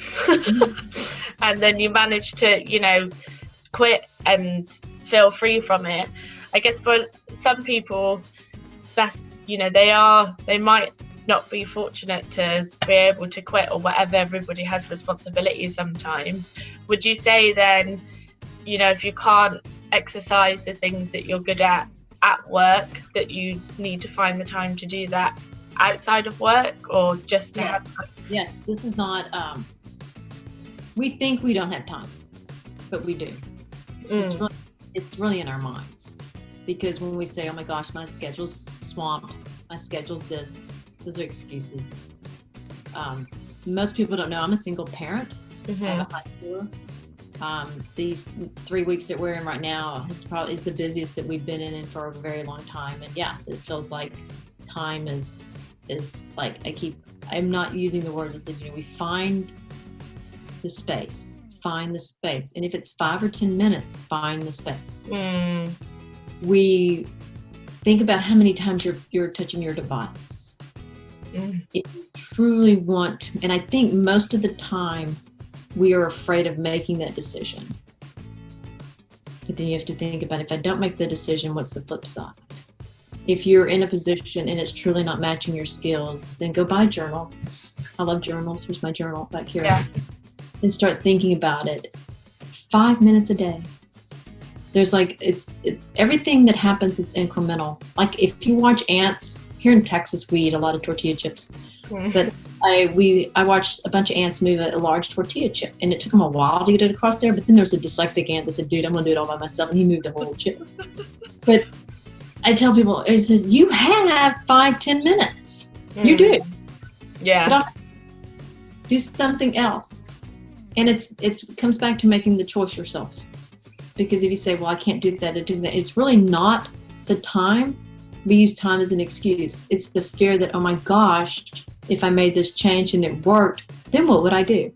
and then you managed to quit and feel free from it. I guess for some people that's they might not be fortunate to be able to quit or whatever. Everybody has responsibilities sometimes. Would you say then if you can't exercise the things that you're good at work, that you need to find the time to do that outside of work or just to have? Yes, this is not, we think we don't have time, but we do. It's really in our minds. Because when we say, oh my gosh, my schedule's swamped, my schedule's this, Those are excuses. Most people don't know I'm a single parent. I have a high schooler. These 3 weeks that we're in right now is the busiest that we've been in for a very long time. And yes, it feels like time is like, I'm not using the words. I said, we find the space. And if it's 5 or 10 minutes, find the space. We think about how many times you're touching your device. If you truly want, and I think most of the time we are afraid of making that decision. But then you have to think about, if I don't make the decision, what's the flip side? If you're in a position and it's truly not matching your skills, then go buy a journal. I love journals. Here's my journal back here. Yeah. And start thinking about it. 5 minutes a day. There's it's everything that happens, it's incremental. Like if you watch ants, here in Texas, we eat a lot of tortilla chips. But I watched a bunch of ants move a large tortilla chip, and it took them a while to get it across there. But then there's a dyslexic ant that said, dude, I'm going to do it all by myself. And he moved the whole chip. But I tell people, I said, you have 5-10 minutes. You do. Yeah. But do something else. And it comes back to making the choice yourself. Because if you say, well, I can't do that, it's really not the time. We use time as an excuse. It's the fear that, oh my gosh, if I made this change and it worked, then what would I do?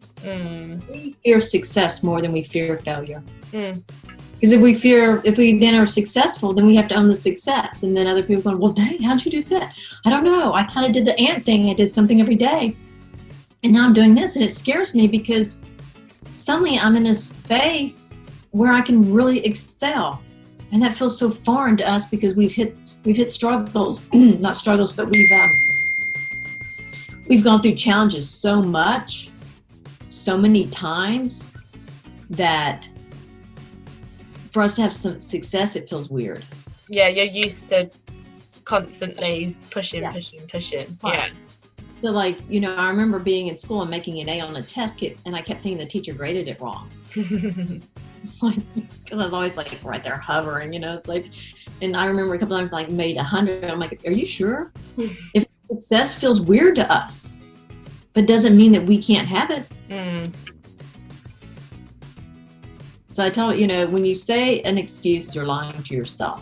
We fear success more than we fear failure. Because if we then are successful, then we have to own the success. And then other people go, well, dang, how'd you do that? I don't know. I kind of did the ant thing. I did something every day. And now I'm doing this. And it scares me because suddenly I'm in a space where I can really excel. And that feels so foreign to us because we've hit struggles, not struggles, but we've gone through challenges so many times that for us to have some success, it feels weird. Yeah, you're used to constantly pushing. Right. Yeah. So I remember being in school and making an A on a test kit, and I kept thinking the teacher graded it wrong. Because I was always right there hovering, it's like, and I remember a couple times made 100. I'm like, are you sure? If success feels weird to us, but doesn't mean that we can't have it. So I tell when you say an excuse, you're lying to yourself.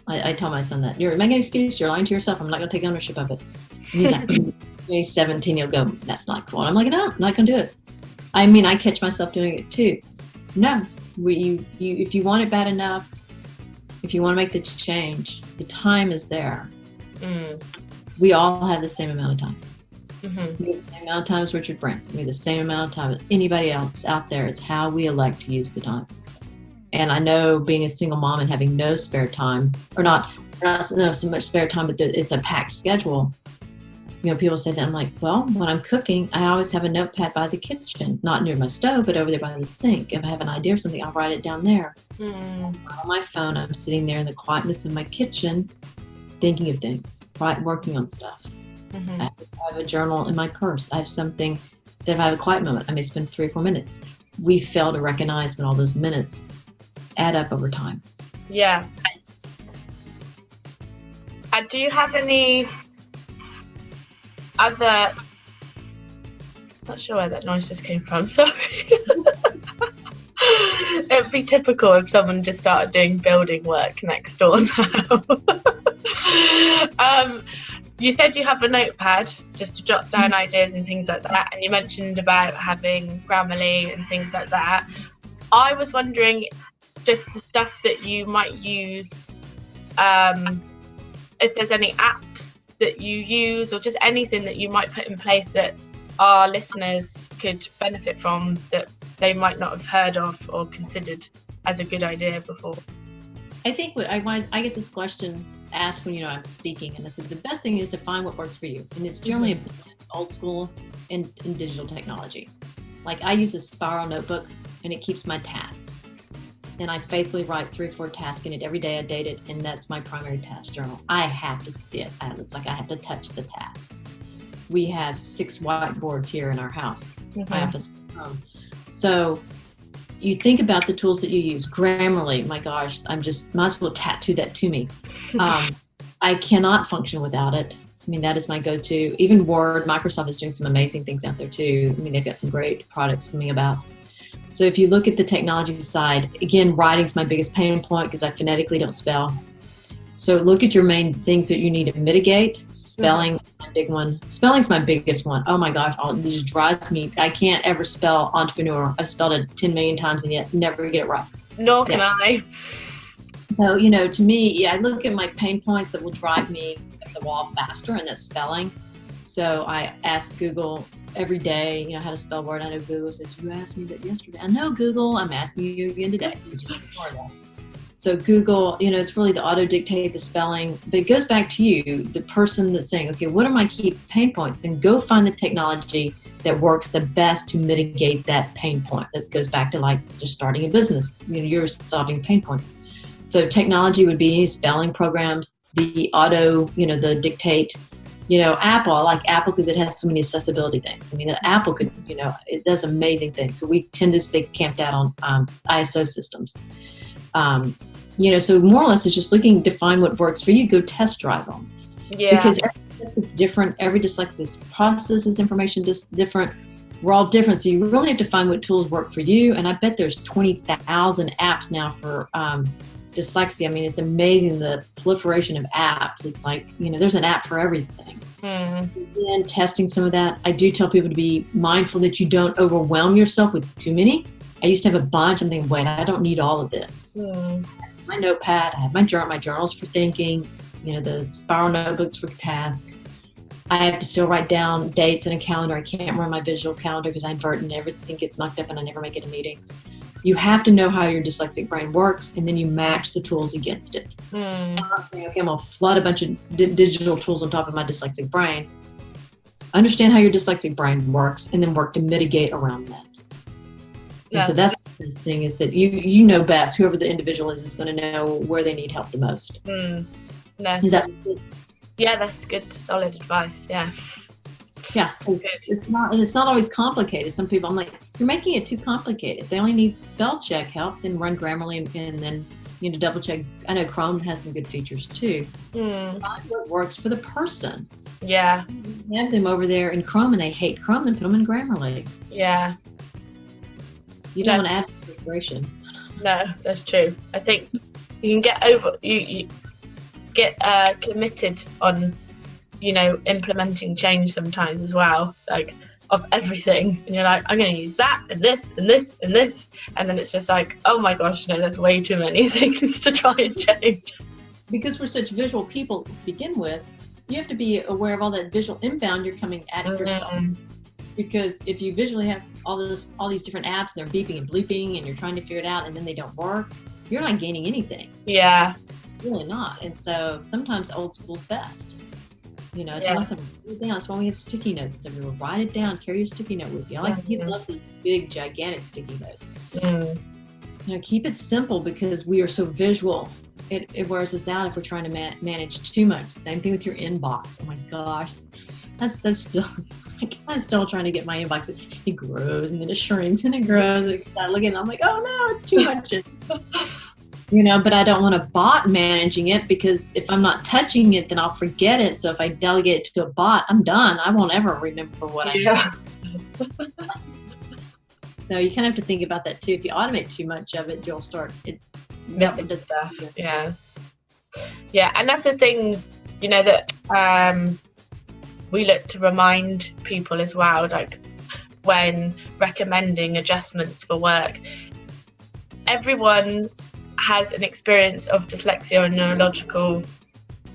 I tell my son that you're making an excuse, you're lying to yourself. I'm not going to take ownership of it. And he's like, when he's 17, he'll go, that's not cool. And I'm like, no, I'm not going to do it. I mean, I catch myself doing it too. No, if you want it bad enough, if you want to make the change, the time is there. We all have the same amount of time. We have the same amount of time as Richard Branson. We have the same amount of time as anybody else out there. It's how we elect to use the time. And I know being a single mom and having no spare time, or not so much spare time, but it's a packed schedule. People say that. I'm like, well, when I'm cooking, I always have a notepad by the kitchen, not near my stove, but over there by the sink. If I have an idea of something, I'll write it down there. On my phone, I'm sitting there in the quietness of my kitchen, thinking of things, working on stuff. I have a journal in my purse. I have something that if I have a quiet moment, I may spend 3 or 4 minutes. We fail to recognize when all those minutes add up over time. Yeah. Do you have any other... Not sure where that noise just came from, sorry. It'd be typical if someone just started doing building work next door now. You said you have a notepad just to jot down ideas and things like that, and you mentioned about having Grammarly and things like that. I was wondering just the stuff that you might use, if there's any apps that you use or just anything that you might put in place that our listeners could benefit from that they might not have heard of or considered as a good idea before. I think I get this question asked when I'm speaking, and I said the best thing is to find what works for you, and it's generally old school in digital technology. I use a spiral notebook, and it keeps my tasks, and I faithfully write 3 or 4 tasks in it every day. I date it, and that's my primary task journal. I have to see it. It's like I have to touch the task. We have 6 whiteboards here in our house. My office. So you think about the tools that you use. Grammarly, my gosh, might as well tattoo that to me. I cannot function without it. I mean, that is my go-to. Even Word, Microsoft is doing some amazing things out there too. I mean, they've got some great products coming about. So if you look at the technology side, again, writing's my biggest pain point because I phonetically don't spell. So look at your main things that you need to mitigate. Spelling, my big one. Spelling's my biggest one. Oh my gosh, it just drives me. I can't ever spell entrepreneur. I've spelled it 10 million times and yet never get it right. Nor can I. So, you know, to me, I look at my pain points that will drive me up the wall faster, and that's spelling. So I ask Google every day, you know, how to spell Word. I know Google says, you asked me that yesterday. I know, Google, I'm asking you again today. So just ignore that. So Google, you know, it's really the auto dictate, the spelling, but it goes back to you, the person that's saying, okay, what are my key pain points? And go find the technology that works the best to mitigate that pain point. That goes back to like just starting a business, you know, you're solving pain points. So technology would be spelling programs, the auto, you know, the dictate, you know, Apple, I like Apple because it has so many accessibility things. I mean, Apple could, you know, it does amazing things. So we tend to stay camped out on ISO systems. You know, so more or less it's just looking to find what works for you. Go test drive them. Yeah. Because it's different. Every dyslexia processes information just different. We're all different. So you really have to find what tools work for you. And I bet there's 20,000 apps now for dyslexia. I mean, it's amazing the proliferation of apps. It's like, you know, there's an app for everything. And testing some of that. I do tell people to be mindful that you don't overwhelm yourself with too many. I used to have a bunch. I'm thinking, wait, I don't need all of this. My notepad, I have my journals for thinking, you know, the spiral notebooks for tasks. I have to still write down dates in a calendar. I can't run my visual calendar because I invert and everything gets mucked up and I never make it to meetings. You have to know how your dyslexic brain works and then you match the tools against it. And I'm saying, okay, I'm going to flood a bunch of digital tools on top of my dyslexic brain. Understand how your dyslexic brain works and then work to mitigate around that. And so that's the thing is that you know best, whoever the individual is going to know where they need help the most. No. Is that? Yeah, that's good, solid advice. Yeah. Yeah, it's not always complicated. Some people, I'm like, you're making it too complicated. They only need spell check help, then run Grammarly, and then you know double check. I know Chrome has some good features too. Find what works for the person. Yeah. You have them over there in Chrome and they hate Chrome, then put them in Grammarly. Yeah. You don't want to add frustration. No, that's true. I think you can get over you get committed on, you know, implementing change sometimes as well, like of everything, and you're like, I'm going to use that and this and this and this, and then it's just like, oh my gosh, no, there's way too many things to try and change. Because we're such visual people to begin with, you have to be aware of all that visual inbound you're coming at yourself. Because if you visually have all these different apps, they're beeping and bleeping, and you're trying to figure it out, and then they don't work, you're not gaining anything. Yeah, really not. And so sometimes old school's best. You know, tell us to write it down. That's why we have sticky notes. It's everywhere. Write it down. Carry your sticky note with you. I like he loves these big, gigantic sticky notes. You know, keep it simple because we are so visual. It wears us out if we're trying to manage too much. Same thing with your inbox. Oh my gosh. That's still, I'm still trying to get my inbox. It grows and then it shrinks and it grows. And I look at it and I'm like, oh no, it's too much. You know, but I don't want a bot managing it because if I'm not touching it, then I'll forget it. So if I delegate it to a bot, I'm done. I won't ever remember what I did. So you kind of have to think about that too. If you automate too much of it, you'll start missing stuff. Yeah. And that's the thing, you know, that we look to remind people as well, like when recommending adjustments for work. Everyone has an experience of dyslexia and neurological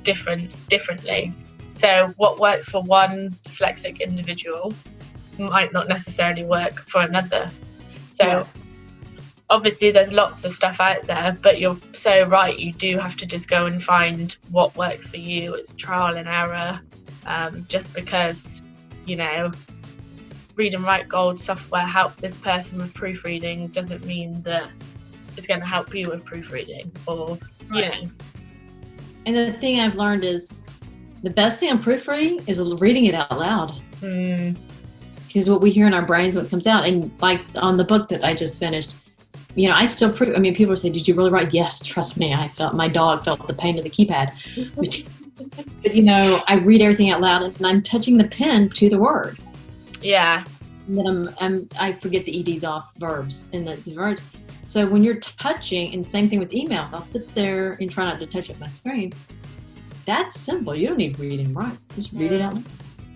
difference differently. So what works for one dyslexic individual might not necessarily work for another. So obviously there's lots of stuff out there, but you're so right, you do have to just go and find what works for you. It's trial and error. Just because, you know, read and write gold software helped this person with proofreading doesn't mean that it's going to help you with proofreading, or you know. And the thing I've learned is the best thing on proofreading is reading it out loud. Because what we hear in our brains, what comes out, and like on the book that I just finished, you know, I still proof. I mean, people say, "Did you really write?" Yes, trust me. My dog felt the pain of the keypad. But, you know, I read everything out loud and I'm touching the pen to the word. Yeah. And then I forget the EDs off verbs in the verbs. So when you're touching, and same thing with emails, I'll sit there and try not to touch up my screen. That's simple. You don't need to read and write. Just read it out loud.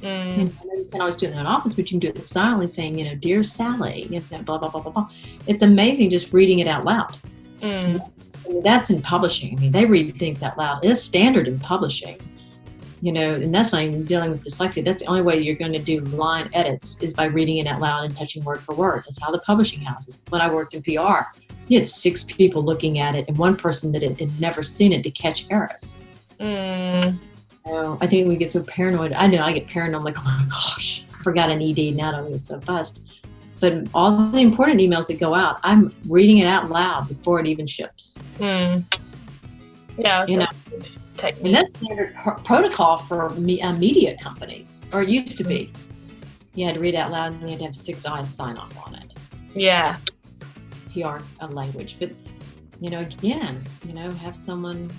You can always do it in an office, but you can do it silently, saying, you know, dear Sally, you know, blah, blah, blah, blah, blah. It's amazing just reading it out loud. I mean, that's in publishing. I mean, they read things out loud. It's standard in publishing, you know, and that's not even dealing with dyslexia. That's the only way you're going to do line edits is by reading it out loud and touching word for word. That's how the publishing houses, when I worked in PR, you had 6 people looking at it and 1 person that had never seen it to catch errors. I think we get so paranoid. I know I get paranoid. I'm like, oh my gosh, I forgot an ED. Now don't get so fussed. But all the important emails that go out, I'm reading it out loud before it even ships. Yeah, you know, good technique. And that's standard protocol for media companies, or it used to be. You had to read out loud and you had to have 6 eyes sign off on it. Yeah. PR language. But, you know, again, you know, have someone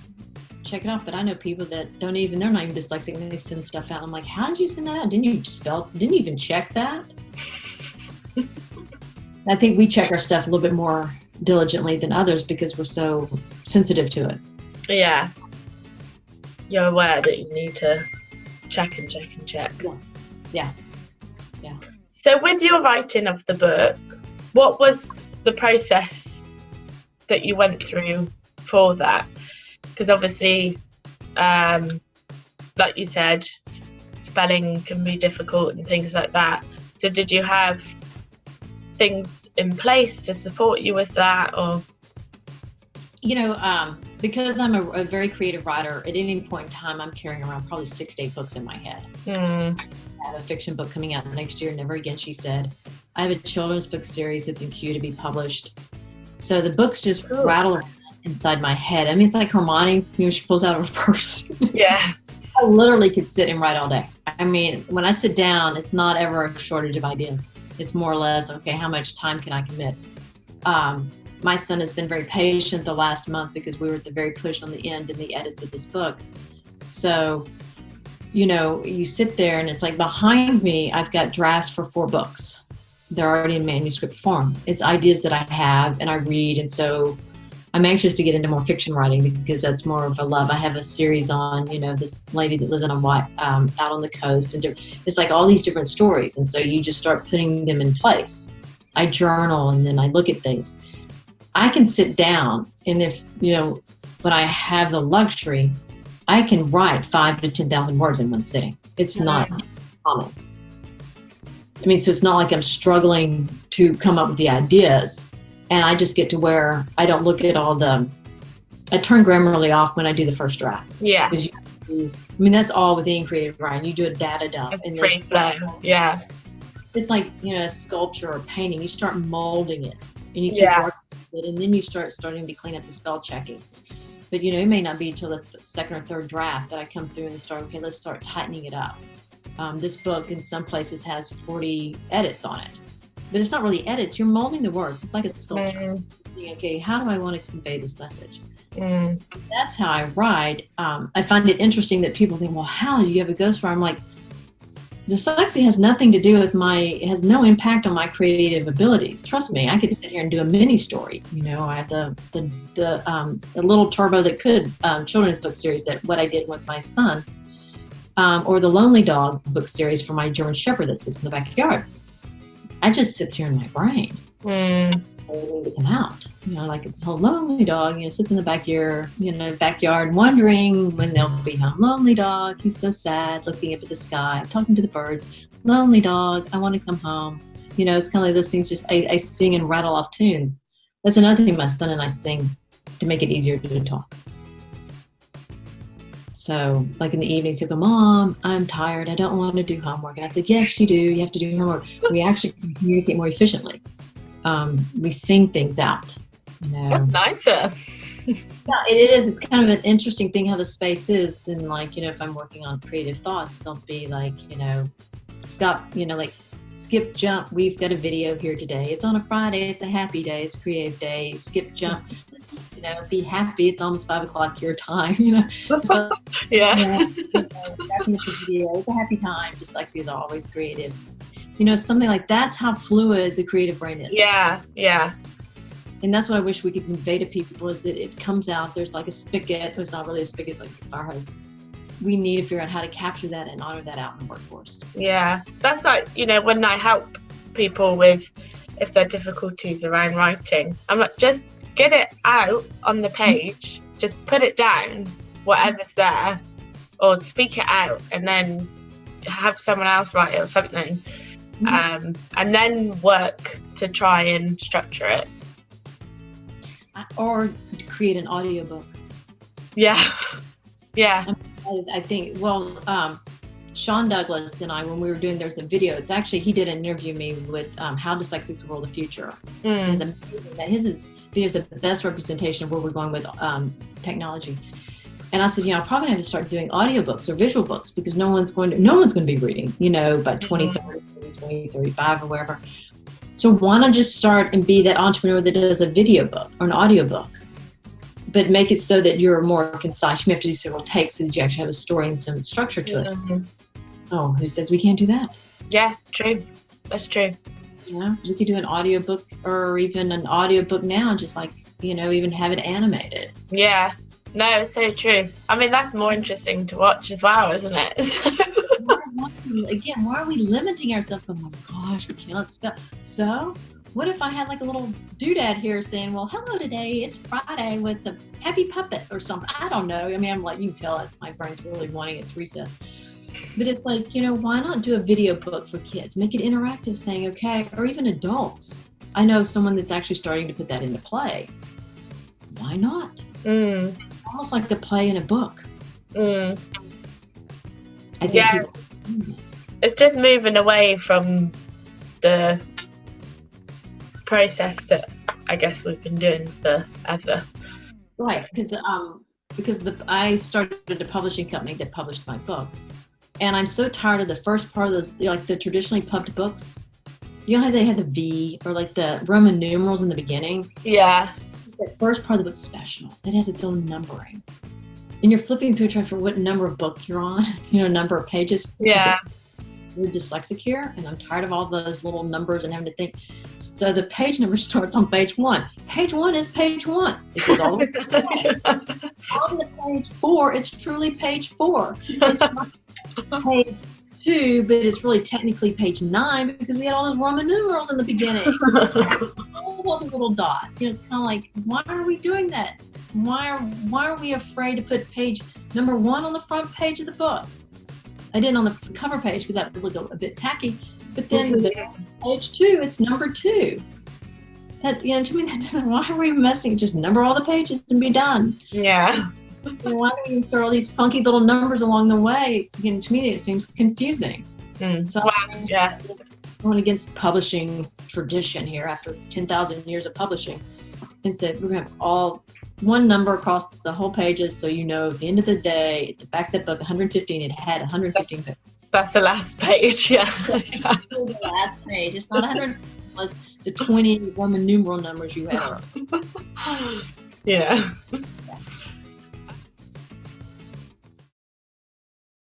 check it off. But I know people that they're not even dyslexic and they send stuff out. I'm like, how did you send that out? Didn't you even check that? I think we check our stuff a little bit more diligently than others because we're so sensitive to it. Yeah. You're aware that you need to check and check and check. Yeah. So with your writing of the book, what was the process that you went through for that? Because obviously, like you said, spelling can be difficult and things like that. So did you have things in place to support you with that, or? You know, because I'm a very creative writer, at any point in time, I'm carrying around probably 6 to 8 books in my head. I have a fiction book coming out next year, Never Again, She Said. I have a children's book series that's in queue to be published. So the books just rattle around inside my head. I mean, it's like Hermione, you know, she pulls out of her purse. Yeah. I literally could sit and write all day. I mean, when I sit down, it's not ever a shortage of ideas. It's more or less, okay, how much time can I commit? My son has been very patient the last month because we were at the very push on the end in the edits of this book. So, you know, you sit there and it's like behind me, I've got drafts for 4 books. They're already in manuscript form. It's ideas that I have and I read. And so I'm anxious to get into more fiction writing because that's more of a love. I have a series on, you know, this lady that lives out on the coast, and it's like all these different stories. And so you just start putting them in place. I journal and then I look at things. I can sit down, and if, you know, when I have the luxury, I can write 5,000 to 10,000 words in one sitting. It's not common. I mean, so it's not like I'm struggling to come up with the ideas. And I just get to where I don't look at I turn Grammarly off when I do the first draft. Yeah. I mean, that's all within creative writing. You do a data dump. It's free flow. Yeah. It's like, you know, a sculpture or painting. You start molding it and you keep working with it, and then you starting to clean up the spell checking. But, you know, it may not be until the second or third draft that I come through and start, okay, let's start tightening it up. This book in some places has 40 edits on it. But it's not really edits. You're molding the words. It's like a sculpture. Okay, how do I want to convey this message? That's how I write. I find it interesting that people think, well, how do you have a ghostwriter? I'm like, dyslexia has nothing to do with it has no impact on my creative abilities. Trust me, I could sit here and do a mini story. You know, I have the little turbo that could children's book series, that what I did with my son, or the Lonely Dog book series for my German Shepherd that sits in the backyard. I just sits here in my brain. I need to come out. You know, like it's a whole lonely dog, you know, sits in the backyard wondering when they'll be home. Lonely dog, he's so sad, looking up at the sky, talking to the birds. Lonely dog, I want to come home. You know, it's kind of like those things, just I sing and rattle off tunes. That's another thing my son and I sing to make it easier to talk. So, like in the evenings, he'll go, Mom, I'm tired. I don't want to do homework. And I said, yes, you do. You have to do homework. We actually communicate more efficiently. We sing things out. You know. That's nicer. Yeah, it is. It's kind of an interesting thing how the space is. And like, you know, if I'm working on creative thoughts, don't be like, you know, stop, you know, like skip, jump. We've got a video here today. It's on a Friday. It's a happy day. It's creative day. Skip, jump. you know, be happy. It's almost 5 o'clock your time, you know. So, Yeah. Video, it's a happy time. Dyslexia is always creative. You know, something like that's how fluid the creative brain is. Yeah. Yeah. And that's what I wish we could convey to people is that it comes out, there's like a spigot. It's not really a spigot, it's like a fire hose. We need to figure out how to capture that and honor that out in the workforce. Yeah. That's like, you know, when I help people with, if there are difficulties around writing, I'm like, just get it out on the page, just put it down, whatever's there, or speak it out, and then have someone else write it or something. And then work to try and structure it. Or create an audiobook. Yeah. Yeah. I think, Sean Douglas and I, when we were doing, there's a video, it's actually, he did an interview me with How Dyslexics Rule the Future. It's amazing that his videos are the best representation of where we're going with technology. And I said, you know, I probably have to start doing audiobooks or visual books because no one's going to be reading, you know, by 2030, 2035 or wherever. So why not just start and be that entrepreneur that does a video book or an audiobook, but make it so that you're more concise. You may have to do several takes so that you actually have a story and some structure to it. Oh, who says we can't do that? Yeah, true. That's true. Yeah, we could do an audiobook or even an audiobook now, just like, you know, even have it animated. Yeah. No, it's so true. I mean, that's more interesting to watch as well, isn't it? Again, why are we limiting ourselves? Oh my gosh, we cannot spell. So what if I had like a little doodad here saying, well, hello today, it's Friday with the happy puppet or something. I don't know. I mean, I'm like, you can tell it, my brain's really wanting its recess. But it's like, you know, why not do a video book for kids? Make it interactive, saying, okay, or even adults. I know someone that's actually starting to put that into play. Why not? Almost like the play in a book. I think it's just moving away from the process that I guess we've been doing forever. Right, because I started a publishing company that published my book, and I'm so tired of the first part of those, like the traditionally pubbed books. You know how they had the V or like the Roman numerals in the beginning? Yeah. The first part of the book's special. It has its own numbering. And you're flipping through trying for what number of book you're on, you know, number of pages. Yeah. We're dyslexic here, and I'm tired of all those little numbers and having to think. So the page number starts on page 1. Page 1 is page 1. It goes all the way to the on the page 4, it's truly page 4. It's not page 2, but it's really technically page 9 because we had all those Roman numerals in the beginning. All those little dots. You know, it's kind of like, why are we doing that? Why are we afraid to put page number 1 on the front page of the book? I didn't on the cover page because that would look a bit tacky. But then page 2, it's number 2. That, you know, to me that doesn't. Why are we messing? Just number all the pages and be done. Yeah. And why do we insert all these funky little numbers along the way? Again, to me it seems confusing. So yeah. Going against publishing tradition here after 10,000 years of publishing, and said we're going to have all one number across the whole pages, so you know at the end of the day, at the back of the book, 115, it had 115 pages. That's the last page, yeah. The last page. It's not 100 plus the 20 Roman numeral numbers you have. Yeah.